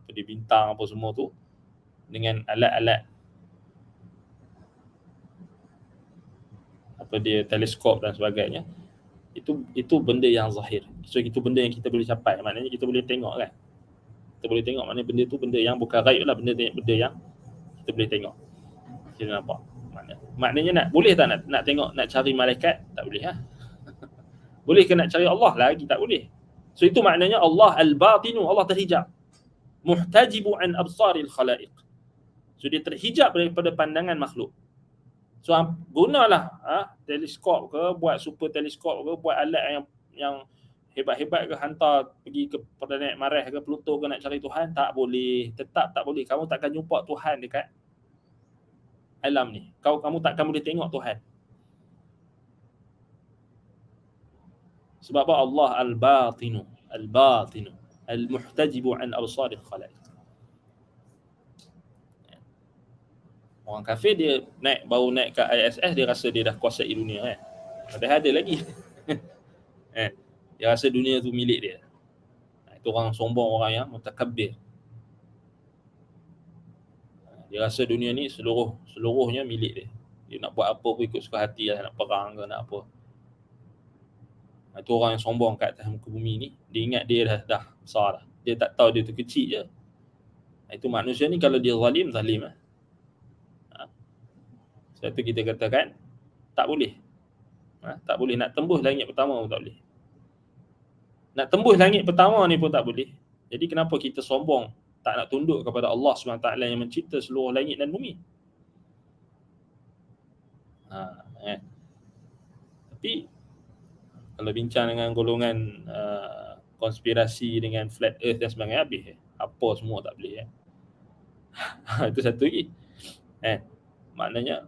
di bintang apa semua tu dengan alat-alat apa dia teleskop dan sebagainya, itu benda yang zahir. So itu benda yang kita boleh capai, maknanya kita boleh tengok kan. Kita boleh tengok, maknanya benda tu benda yang bukan ghaib lah, benda yang kita boleh tengok. Kita nampak. Maknanya boleh tak nak tengok, nak cari malaikat? Tak boleh Boleh ke nak cari Allah? Lagi tak boleh. So itu maknanya Allah al-batinu, Allah terhijab. Muhtajibu an absaril khalaiq. So dia terhijab daripada pandangan makhluk. So gunalah teleskop ke, buat super teleskop ke, buat alat yang hebat-hebat ke, hantar pergi ke planet Mars ke, Pluto ke nak cari Tuhan, tak boleh, tetap tak boleh. Kamu takkan jumpa Tuhan dekat alam ni. Kamu takkan boleh tengok Tuhan. Sebab apa? Allah al-batinu, al-batinu, al-muhtajibu an absaril khalaiq. Orang kafir dia baru naik ke ISS, dia rasa dia dah kuasai dunia kan. Padahal ada lagi. Dia rasa dunia tu milik dia. Itu orang sombong, orang yang mutakabbir. Dia rasa dunia ni seluruhnya milik dia. Dia nak buat apa pun ikut suka hati lah, nak perang ke nak apa. Itu orang yang sombong kat atas muka bumi ni. Dia ingat dia dah besar dah. Dia tak tahu dia tu kecil je. Itu manusia ni kalau dia zalim lah. Sebab tu kita katakan tak boleh. Tak boleh nak tembus langit pertama pun tak boleh. Nak tembus langit pertama ni pun tak boleh. Jadi kenapa kita sombong, tak nak tunduk kepada Allah SWT yang mencipta seluruh langit dan bumi? Tapi kalau bincang dengan golongan konspirasi dengan flat earth dan sebagainya, habis apa semua tak boleh. Itu satu lagi. Maknanya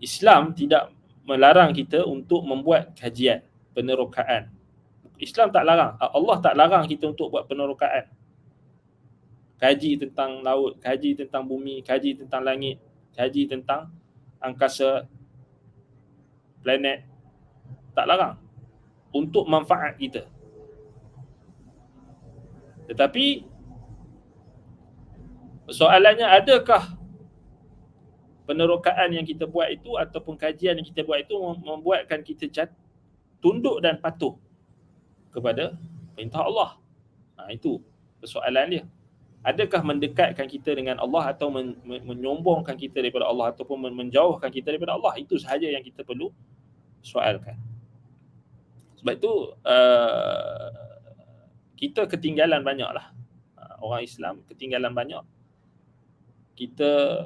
Islam tidak melarang kita untuk membuat kajian, penerokaan. Islam tak larang, Allah tak larang kita untuk buat penerokaan. Kaji tentang laut, kaji tentang bumi, kaji tentang langit, kaji tentang angkasa, planet. Tak larang. Untuk manfaat kita. Tetapi soalannya, adakah penerokaan yang kita buat itu ataupun kajian yang kita buat itu membuatkan kita tunduk dan patuh kepada perintah Allah? Itu persoalan dia. Adakah mendekatkan kita dengan Allah atau menyombongkan kita daripada Allah ataupun menjauhkan kita daripada Allah? Itu sahaja yang kita perlu soalkan. Sebab itu kita ketinggalan banyak lah. Orang Islam ketinggalan banyak. Kita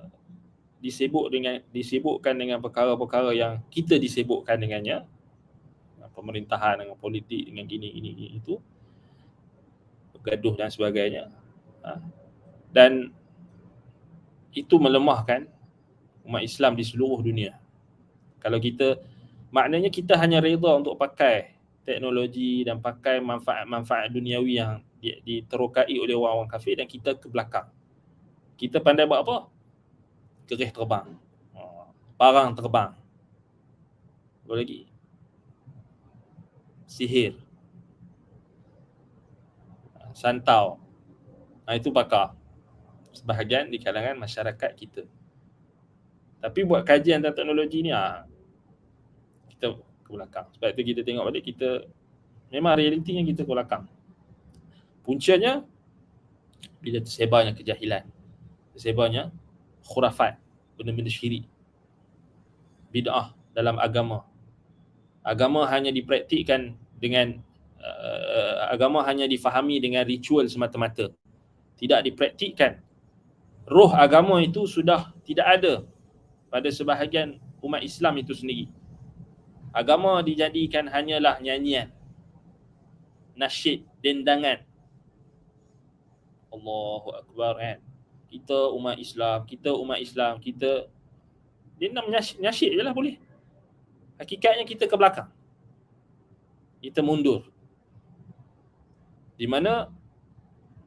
disibukkan dengan perkara-perkara yang kita disibukkan dengannya, pemerintahan, dengan politik, dengan gini itu, gaduh dan sebagainya. Dan itu melemahkan umat Islam di seluruh dunia. Kalau kita, maknanya kita hanya reda untuk pakai teknologi dan pakai manfaat-manfaat duniawi yang diterokai oleh orang-orang kafir, dan kita ke belakang. Kita pandai buat apa? Kerih terbang, parang terbang, apa lagi? Sihir, santau. Itu pakar sebahagian di kalangan masyarakat kita. Tapi buat kajian tentang teknologi ni, kita ke belakang. Sebab itu kita tengok balik, kita memang realitinya kita ke belakang. Puncanya bila tersebarnya kejahilan, tersebarnya khurafat, benda-benda syirik, bid'ah dalam agama. Agama hanya dipraktikkan dengan agama hanya difahami dengan ritual semata-mata, tidak dipraktikkan. Roh agama itu sudah tidak ada pada sebahagian umat Islam itu sendiri. Agama dijadikan hanyalah nyanyian, nasyid, dendangan. Allahu Akbar kan. Kita umat Islam, kita dia nak nasyid je lah boleh. Hakikatnya kita ke belakang. Kita mundur. Di mana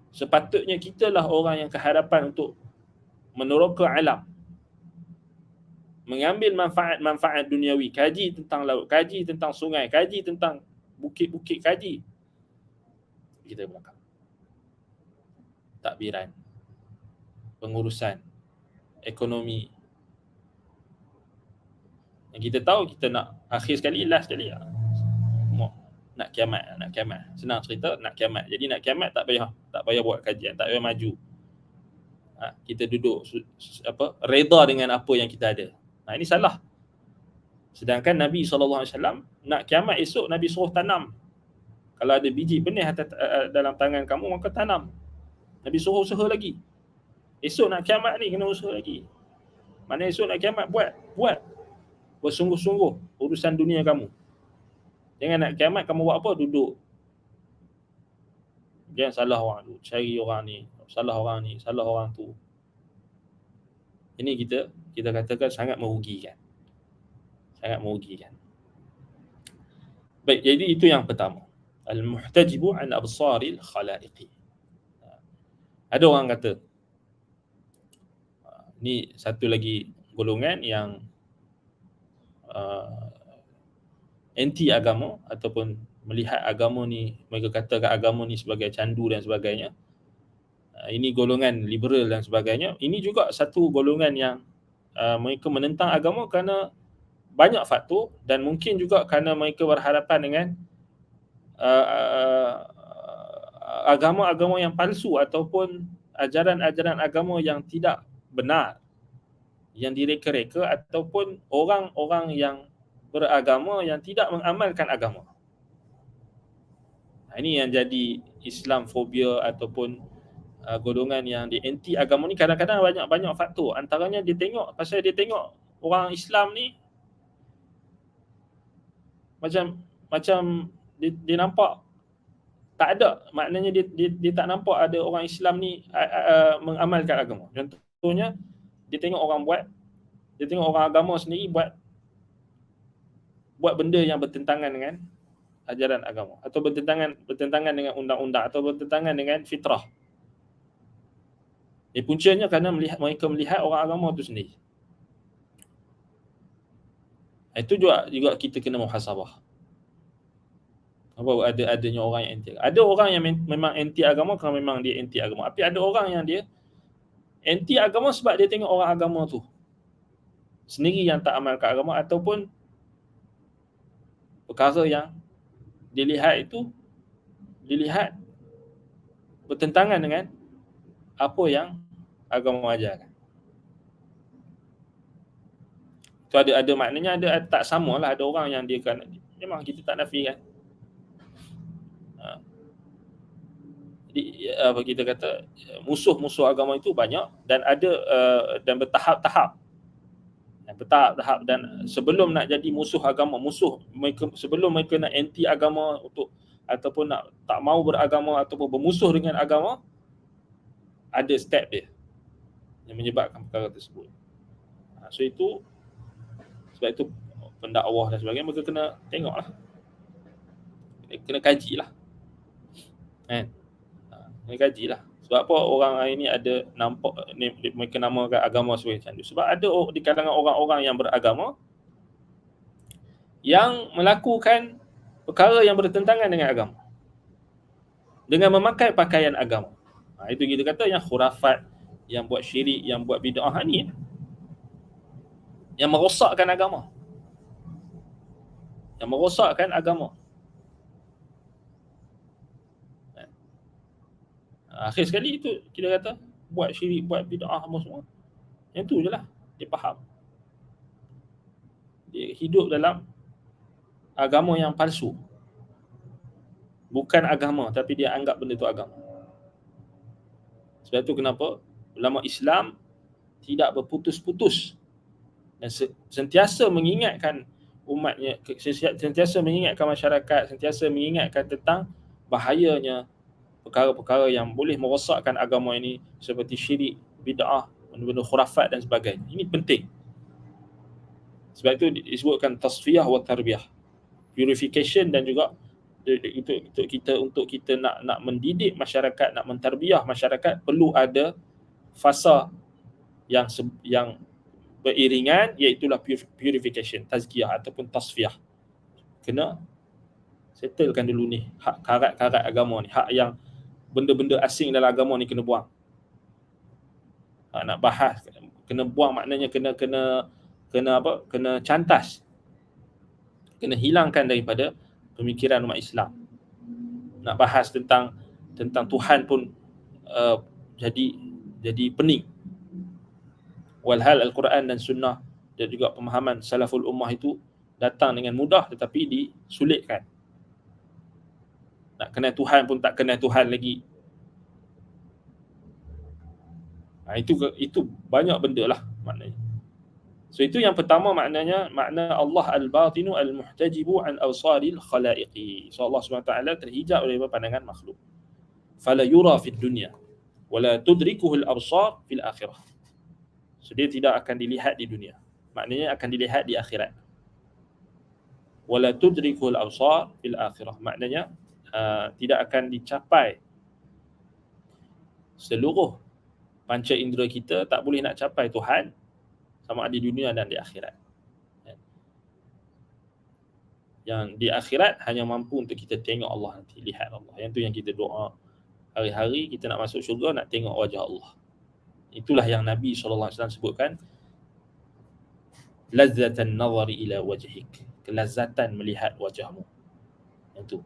sepatutnya kitalah orang yang kehadapan untuk meneroka alam, mengambil manfaat-manfaat duniawi, kaji tentang laut, kaji tentang sungai, kaji tentang bukit-bukit, kaji. Kita ke belakang. Takbiran, pengurusan, ekonomi. Yang kita tahu, kita nak akhir sekali, last sekali nak kiamat. Senang cerita, nak kiamat. Jadi nak kiamat tak payah buat kajian, tak payah maju. Kita duduk reda dengan apa yang kita ada. Ini salah. Sedangkan Nabi SAW nak kiamat esok, Nabi suruh tanam. Kalau ada biji benih dalam tangan kamu, maka tanam. Nabi suruh usaha lagi. Esok nak kiamat ni kena usaha lagi. Maknanya esok nak kiamat buat bersungguh-sungguh urusan dunia kamu. Jangan nak kiamat kamu buat apa? Duduk. Jangan salah orang tu, cari orang ni, salah orang tu. Ini kita katakan sangat merugikan. Sangat merugikan. Baik, jadi itu yang pertama. Al-muhtajibu an absaril khalaiqi. Ada orang kata ni satu lagi golongan yang anti agama ataupun melihat agama ni, mereka katakan agama ni sebagai candu dan sebagainya. Ini golongan liberal dan sebagainya. Ini juga satu golongan yang mereka menentang agama kerana banyak faktor, dan mungkin juga kerana mereka berhadapan dengan agama-agama yang palsu ataupun ajaran-ajaran agama yang tidak benar, yang direka-reka, ataupun orang-orang yang beragama yang tidak mengamalkan agama. Ini yang jadi Islamfobia ataupun golongan yang di anti agama ni. Kadang-kadang banyak faktor. Antaranya dia tengok orang Islam ni macam dia nampak tak ada, maknanya dia tak nampak ada orang Islam ni mengamalkan agama. Contohnya dia tengok orang agama sendiri buat benda yang bertentangan dengan ajaran agama, atau bertentangan dengan undang-undang, atau bertentangan dengan fitrah. Puncanya kerana mereka melihat orang agama tu sendiri. Itu juga kita kena muhasabah. Apa adanya orang yang anti. Ada orang yang memang anti agama kerana memang dia anti agama. Tapi ada orang yang dia anti agama sebab dia tengok orang agama tu sendiri yang tak amalkan agama, ataupun perkara yang dilihat bertentangan dengan apa yang agama ajarkan. Itu ada maknanya, ada tak samalah. Ada orang yang dia kan, memang kita tak nafikan. Jadi apa kita kata, musuh-musuh agama itu banyak, dan ada dan bertahap-tahap. Dan sebelum nak jadi musuh agama, sebelum mereka nak anti agama ataupun nak tak mau beragama ataupun bermusuh dengan agama, ada step dia yang menyebabkan perkara tersebut. Sebab itu pendakwah dan sebagainya, mereka kena tengoklah, kena kajilah, kan? Kena kajilah. Sebab apa orang ini ada nampak ni, mereka namakan agama sebagai candu? Sebab ada di kalangan orang-orang yang beragama yang melakukan perkara yang bertentangan dengan agama dengan memakai pakaian agama. Itu kita kata yang khurafat, yang buat syirik, yang buat bid'ah ni, yang merosakkan agama. Akhir sekali itu kita kata buat syirik, buat bid'ah semua. Yang tu je lah dia faham. Dia hidup dalam agama yang palsu. Bukan agama, tapi dia anggap benda tu agama. Sebab itu kenapa ulama Islam tidak berputus-putus dan sentiasa mengingatkan umatnya, sentiasa mengingatkan masyarakat, sentiasa mengingatkan tentang bahayanya perkara-perkara yang boleh merosakkan agama ini, seperti syirik, bid'ah, benda-benda khurafat dan sebagainya. Ini penting. Sebab itu disebutkan tasfiyah wa tarbiyah, purification, dan juga untuk kita nak mendidik masyarakat, nak mentarbiah masyarakat, perlu ada fasa yang beriringan, iaitulah purification, tazkiyah ataupun tasfiyah. Kena settlekan dulu ni hak karat-karat agama ni, hak yang benda-benda asing dalam agama ni kena buang. Nak bahas kena buang, maknanya kena cantas, kena hilangkan daripada pemikiran umat Islam. Nak bahas tentang Tuhan pun jadi pening. Walhal Al-Quran dan Sunnah dan juga pemahaman salaful ummah itu datang dengan mudah, tetapi disulitkan. Nak kenal Tuhan pun tak kenal Tuhan lagi. Itu banyak benda lah maknanya. So itu yang pertama maknanya, makna Allah al-batinu al-muhtajibu an awsaril khalaiqi. So Allah SWT terhijab oleh pandangan makhluk. Fala yura fid dunya wala tudrikuhu al-absar fil akhirah. So dia tidak akan dilihat di dunia. Maknanya akan dilihat di akhirat. Wala tudrikuhu al-absar fil akhirah. Maknanya tidak akan dicapai seluruh panca indera kita, tak boleh nak capai Tuhan sama ada di dunia dan di akhirat. Yang di akhirat hanya mampu untuk kita tengok Allah nanti, lihat Allah. Yang tu yang kita doa hari-hari, kita nak masuk syurga, nak tengok wajah Allah. Itulah yang Nabi SAW sebutkan, lazzatan nazari ila wajhik, kelazatan melihat wajahmu. Yang tu.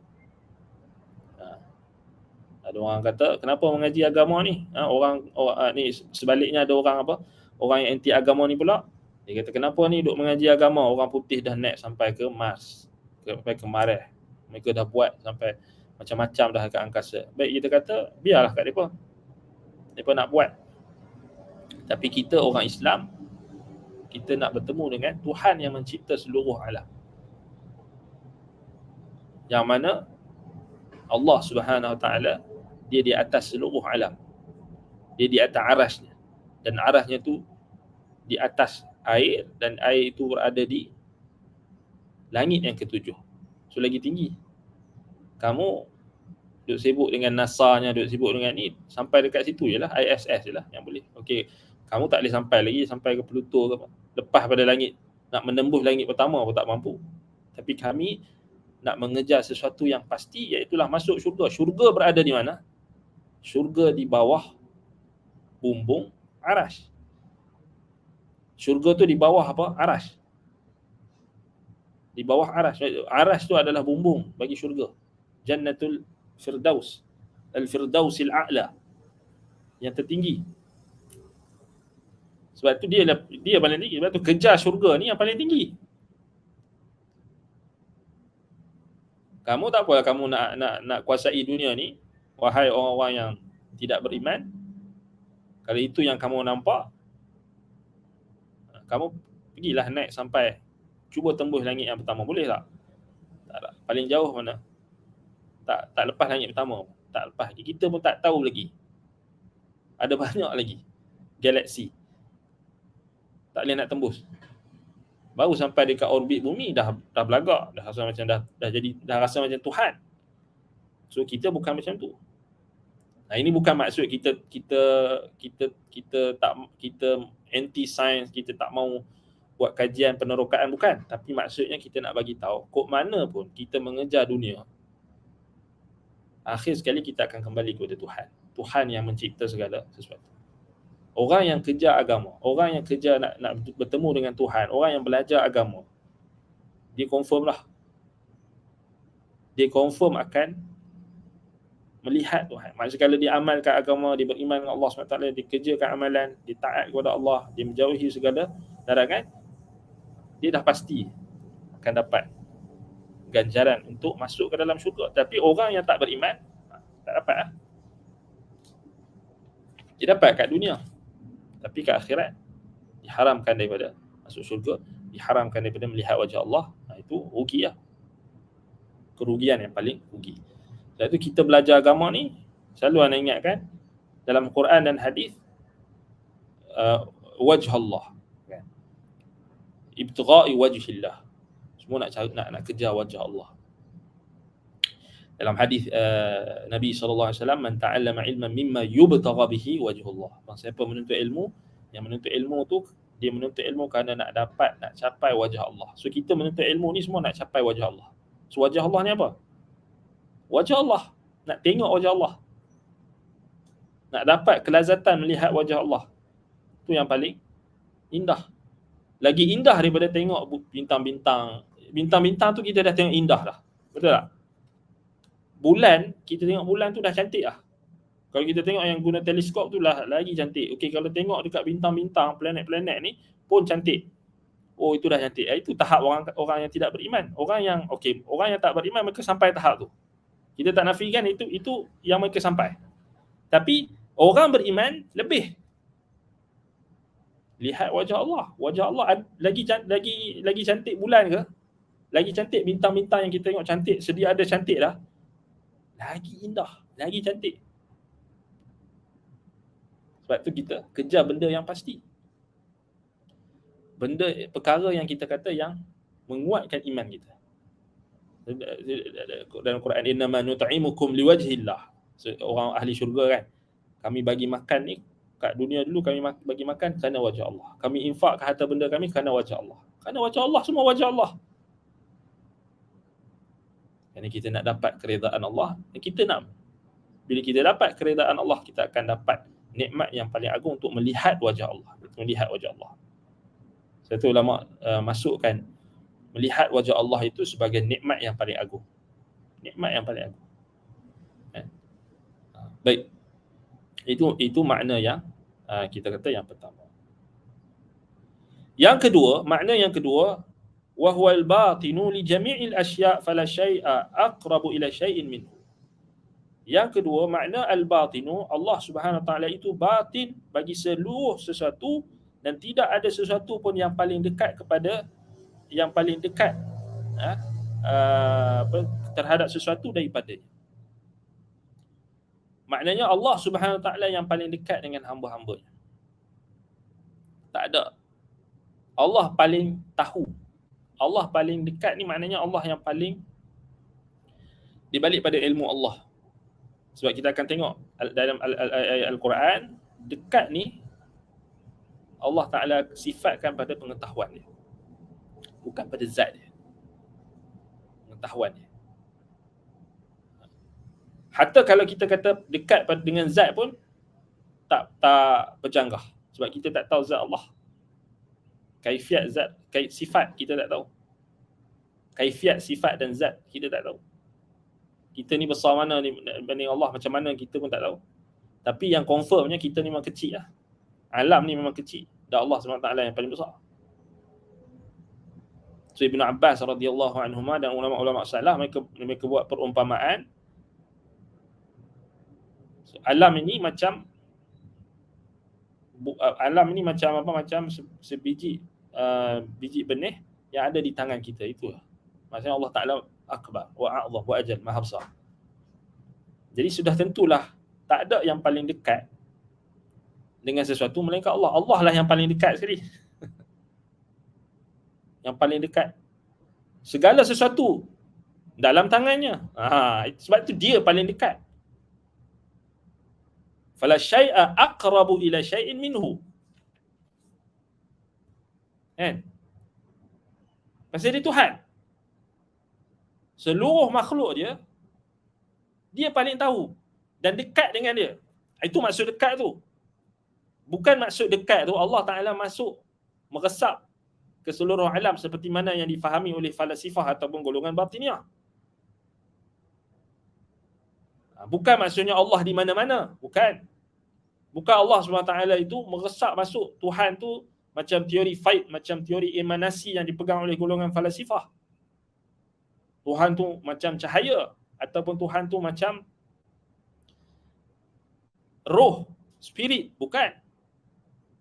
Ada orang kata, kenapa mengaji agama ni? Orang ni sebaliknya ada orang apa? Orang yang anti agama ni pula, dia kata kenapa ni duk mengaji agama? Orang putih dah naik sampai ke Mars, sampai ke Marikh. Mereka dah buat sampai macam-macam dah kat angkasa. Baik, kita kata biarlah kat mereka. Mereka nak buat. Tapi kita orang Islam, kita nak bertemu dengan Tuhan yang mencipta seluruh alam. Yang mana Allah Subhanahu Wa Taala, dia di atas seluruh alam. Dia di atas arasnya. Dan arasnya tu di atas air, dan air itu berada di langit yang ketujuh. So lagi tinggi. Kamu duk sibuk dengan NASA-nya, duk sibuk dengan ni, sampai dekat situ je lah, ISS je lah yang boleh. Okey, kamu tak boleh sampai lagi sampai ke Pluto ke apa. Lepas pada langit, nak menembus langit pertama pun tak mampu. Tapi kami nak mengejar sesuatu yang pasti, iaitulah masuk syurga. Syurga berada di mana? Syurga di bawah bumbung arasy. Syurga tu di bawah apa? Arasy. Di bawah arasy. Arasy tu adalah bumbung bagi syurga. Jannatul Firdaus, Al-Firdausil A'la, yang tertinggi. Sebab tu dia paling tinggi. Sebab tu kejar syurga ni yang paling tinggi. Kamu tak apalah kamu nak kuasai dunia ni, wahai orang-orang yang tidak beriman. Kalau itu yang kamu nampak, kamu pergilah naik sampai, cuba tembus langit yang pertama, boleh tak? Tak. Paling jauh mana? Tak lepas langit pertama. Tak lepas lagi. Kita pun tak tahu lagi. Ada banyak lagi galaksi. Tak boleh nak tembus. Baru sampai dekat orbit bumi dah belagak, dah rasa macam dah rasa macam Tuhan. So kita bukan macam tu. Nah, ini bukan maksud kita anti science, kita tak mau buat kajian penerokaan, bukan. Tapi maksudnya kita nak bagi tahu, kok mana pun kita mengejar dunia, akhir sekali kita akan kembali kepada Tuhan. Tuhan yang mencipta segala sesuatu. Orang yang kejar agama, orang yang kejar nak bertemu dengan Tuhan, orang yang belajar agama, dia confirm lah. Dia confirm akan melihat Tuhan. Maksudnya kalau dia amalkan agama, dia beriman dengan Allah SWT, dia kerjakan amalan, dia taat kepada Allah, dia menjauhi segala larangan, dia dah pasti akan dapat ganjaran untuk masuk ke dalam syurga. Tapi orang yang tak beriman, tak dapat lah. Dia dapat kat dunia, tapi kat akhirat diharamkan daripada masuk syurga, diharamkan daripada melihat wajah Allah. Itu rugi lah. Kerugian yang paling rugi. Sebab itu kita belajar agama ni, selalu anda ingatkan dalam Quran dan hadis, wajah Allah, kan? Ibtigha'i wajhillah. Semua nak kejar wajah Allah. Dalam hadis Nabi SAW, man ta'allama ilman mimma yubtagha bihi wajhullah. Siapa menuntut ilmu, yang menuntut ilmu tu, dia menuntut ilmu kerana nak capai wajah Allah. So kita menuntut ilmu ni semua nak capai wajah Allah. So wajah Allah ni apa? Wajah Allah. Nak tengok wajah Allah. Nak dapat kelazatan melihat wajah Allah. Tu yang paling indah. Lagi indah daripada tengok bintang-bintang. Bintang-bintang tu kita dah tengok indah dah. Betul tak? Bulan, kita tengok bulan tu dah cantik lah. Kalau kita tengok yang guna teleskop tu lah lagi cantik. Okey, kalau tengok dekat bintang-bintang, planet-planet ni pun cantik. Oh, itu dah cantik. Itu tahap orang yang tidak beriman. Orang yang tak beriman, mereka sampai tahap tu. Kita tak nafikan itu yang mereka sampai. Tapi orang beriman lebih Lihat wajah Allah. Wajah Allah lagi cantik bulan ke? Lagi cantik bintang-bintang yang kita tengok cantik, sedia ada cantik dah. Lagi indah, lagi cantik. Sebab tu kita kejar benda yang pasti. Perkara yang kita kata yang menguatkan iman kita. Dalam Quran, innama nut'imukum liwajhillah. So, orang ahli syurga kan, kami bagi makan ni kat dunia dulu, kami bagi makan kerana wajah Allah. Kami infak ke harta benda kami kerana wajah Allah. Kerana wajah Allah, semua wajah Allah. Jadi kita nak dapat keredaan Allah, bila kita dapat keredaan Allah, kita akan dapat nikmat yang paling agung untuk melihat wajah Allah. Melihat wajah Allah. Satu ulama masukkan melihat wajah Allah itu sebagai nikmat yang paling agung. Nikmat yang paling agung. Baik. Itu makna yang kita kata yang pertama. Yang kedua, makna yang kedua, wa huwal batinu li jami'il asya' fala syai'a aqrabu ila syai'in minhu. Yang kedua, makna al-batinu, Allah Subhanahu wa taala itu batin bagi seluruh sesuatu dan tidak ada sesuatu pun yang paling dekat kepada terhadap sesuatu daripadanya. Maknanya Allah Subhanahu wa taala yang paling dekat dengan hamba-hambanya. Tak ada. Allah paling tahu. Allah paling dekat ni maknanya Allah yang paling dibalik pada ilmu Allah. Sebab kita akan tengok dalam Al-Quran, dekat ni Allah Ta'ala sifatkan pada pengetahuan dia, bukan pada zat dia. Pengetahuan dia. Hatta kalau kita kata dekat dengan zat pun tak bercanggah. Sebab kita tak tahu zat Allah. Kaifiat zat, sifat kita tak tahu. Kaifiat sifat dan zat kita tak tahu. Kita ni besar mana ni berbanding Allah, macam mana kita pun tak tahu. Tapi yang confirmnya kita ni memang kecil lah. Alam ni memang kecil. Dan Allah SWT yang paling besar. So Ibn Abbas radhiyallahu anhuma dan ulama-ulama salaf mereka buat perumpamaan. So, alam ini macam apa, macam sebiji biji benih yang ada di tangan kita. Itu maksudnya Allah Ta'ala akbar wa a'zam wa ajal, maha besar. Jadi sudah tentulah tak ada yang paling dekat dengan sesuatu melainkan Allah. Allah lah yang paling dekat sekali. Yang paling dekat. Segala sesuatu dalam tangannya. Sebab itu dia paling dekat. Fala syai'a aqrabu ila syai'in minhu. Kan? Pasal dia Tuhan. Seluruh makhluk dia paling tahu dan dekat dengan dia. Itu maksud dekat tu. Bukan maksud dekat tu Allah Ta'ala masuk meresap ke seluruh alam seperti mana yang difahami oleh falasifah ataupun golongan batiniah. Bukan maksudnya Allah di mana-mana. Bukan Allah SWT itu meresap masuk. Tuhan tu macam teori faid, macam teori emanasi yang dipegang oleh golongan falasifah. Tuhan tu macam cahaya, ataupun Tuhan tu macam roh, spirit. Bukan.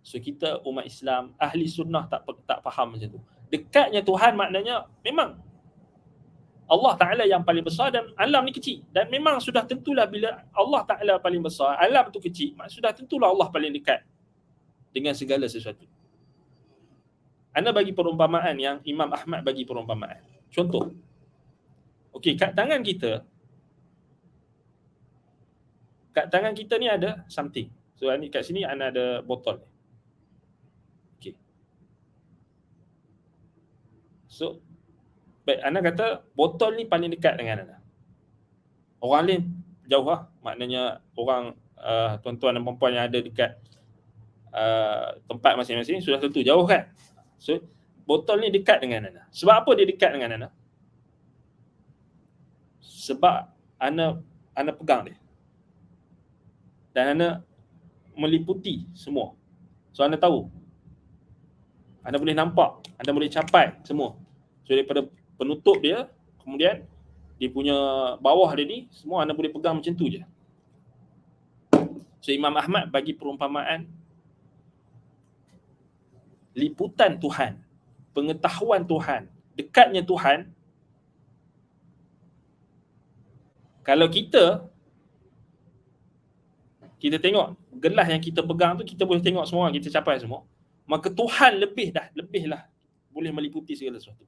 So kita umat Islam, ahli sunnah tak faham macam tu. Dekatnya Tuhan maknanya memang Allah Ta'ala yang paling besar dan alam ni kecil. Dan memang sudah tentulah bila Allah Ta'ala paling besar, alam tu kecil, sudah tentulah Allah paling dekat dengan segala sesuatu. Anda bagi perumpamaan yang Imam Ahmad bagi perumpamaan. Contoh. Okey, kat tangan kita ni ada something. So kat sini Ana ada botol. Okey. So baik, Ana kata botol ni paling dekat dengan Ana. Orang lain jauh lah. Maknanya orang tuan-tuan dan puan-puan yang ada dekat tempat masing-masing sudah tentu jauh kan. So botol ni dekat dengan Ana. Sebab apa dia dekat dengan Ana? Sebab Ana pegang dia. Dan Ana meliputi semua. So Ana tahu. Ana boleh nampak, Ana boleh capai semua. So daripada penutup dia, kemudian dia punya bawah dia ni, semua Ana boleh pegang macam tu je. So Imam Ahmad bagi perumpamaan liputan Tuhan, pengetahuan Tuhan, dekatnya Tuhan. Kalau kita tengok gelas yang kita pegang tu, kita boleh tengok semua orang, kita capai semua. Maka Tuhan lebihlah boleh meliputi segala sesuatu.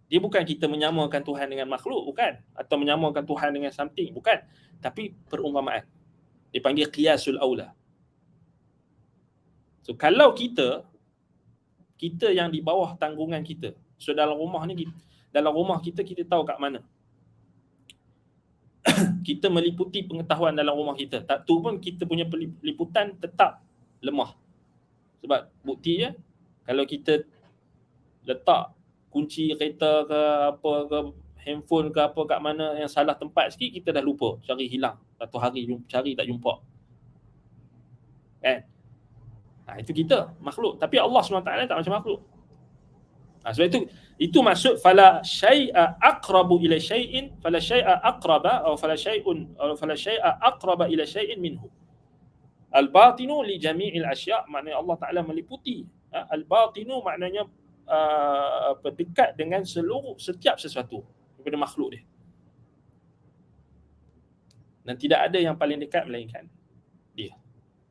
Dia bukan kita menyamakan Tuhan dengan makhluk, bukan. Atau menyamakan Tuhan dengan something, bukan. Tapi perumpamaan. Dipanggil qiyasul aula. So kalau kita yang di bawah tanggungan kita, so dalam rumah kita tahu kat mana kita meliputi pengetahuan dalam rumah kita. Tak tu pun kita punya liputan tetap lemah. Sebab buktinya kalau kita letak kunci kereta ke apa ke handphone ke apa kat mana yang salah tempat sikit, kita dah lupa, cari hilang. Satu hari cari tak jumpa. Kan? Itu kita makhluk, tapi Allah SWT tak macam makhluk. Sebab itu maksud fala syai'a aqrabu ila syai'in fala syai'a aqraba atau fala syai'a aqraba ila syai'in minhu. Al-batinu li jami'il asya', maknanya Allah Taala meliputi. Al-batinu maknanya dekat dengan setiap sesuatu daripada makhluk dia. Dan tidak ada yang paling dekat melainkan dia.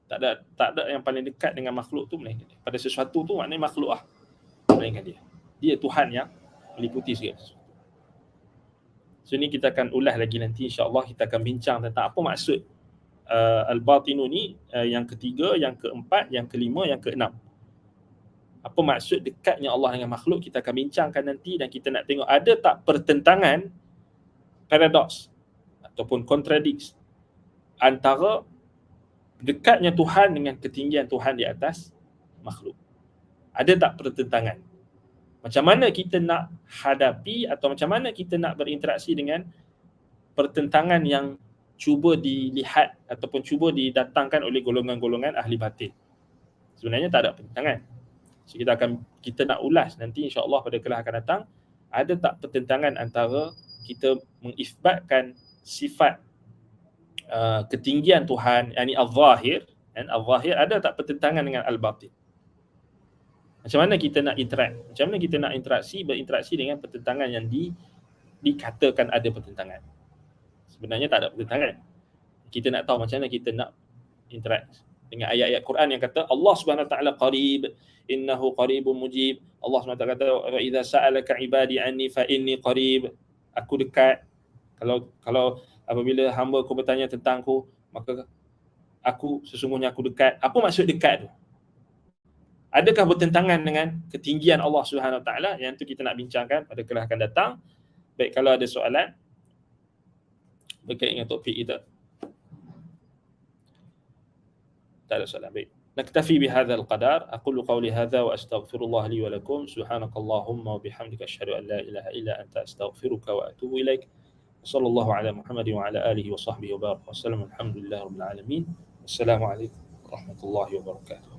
Tak ada yang paling dekat dengan makhluk tu melainkan dia. Pada sesuatu tu maknanya makhluk melainkan dia. Dia Tuhan yang meliputi segala sesuatu. So ni kita akan ulas lagi nanti, insya-Allah kita akan bincang tentang apa maksud al-batinu ni, yang ketiga, yang keempat, yang kelima, yang keenam. Apa maksud dekatnya Allah dengan makhluk, kita akan bincangkan nanti. Dan kita nak tengok ada tak pertentangan, paradoks ataupun contradicts antara dekatnya Tuhan dengan ketinggian Tuhan di atas makhluk. Ada tak pertentangan? Macam mana kita nak hadapi atau macam mana kita nak berinteraksi dengan pertentangan yang cuba dilihat ataupun cuba didatangkan oleh golongan-golongan ahli batin? Sebenarnya tak ada pertentangan. So kita nak ulas nanti, insya-Allah pada kelas akan datang, ada tak pertentangan antara kita mengisbatkan sifat ketinggian Tuhan, yakni al-zahir, dan al-zahir, ada tak pertentangan dengan al-batin? Macam mana kita nak interact? Macam mana kita nak berinteraksi dengan pertentangan yang dikatakan ada pertentangan? Sebenarnya tak ada pertentangan. Kita nak tahu macam mana kita nak interact dengan ayat-ayat Quran yang kata Allah Subhanahu Wa Taala qarib, innahu qaribun mujib. Allah Subhanahu Wa Taala kata wa idza sa'alaka ibadi anni fa inni qarib. Aku dekat. Kalau apabila hamba aku bertanya tentangku, maka sesungguhnya aku dekat. Apa maksud dekat tu? Adakah bertentangan dengan ketinggian Allah Subhanahu Wa Taala? Yang tu kita nak bincangkan pada kelas akan datang. Baik, kalau ada soalan berkaitan dengan topik kita. Tak ada soalan. Baik. Naktafi bihadzal qadar. Aqulu qawli hadza wa astaghfirullah li wa lakum. Subhanakallahumma wa bihamdika asyhadu an la ilaha illa anta astaghfiruka wa atubu ilaik. Sallallahu ala Muhammadin wa ala alihi wa sahbihi wa baraka wa sallam. Alhamdulillahirabbil alamin. Wassalamu alaikum warahmatullahi wabarakatuh.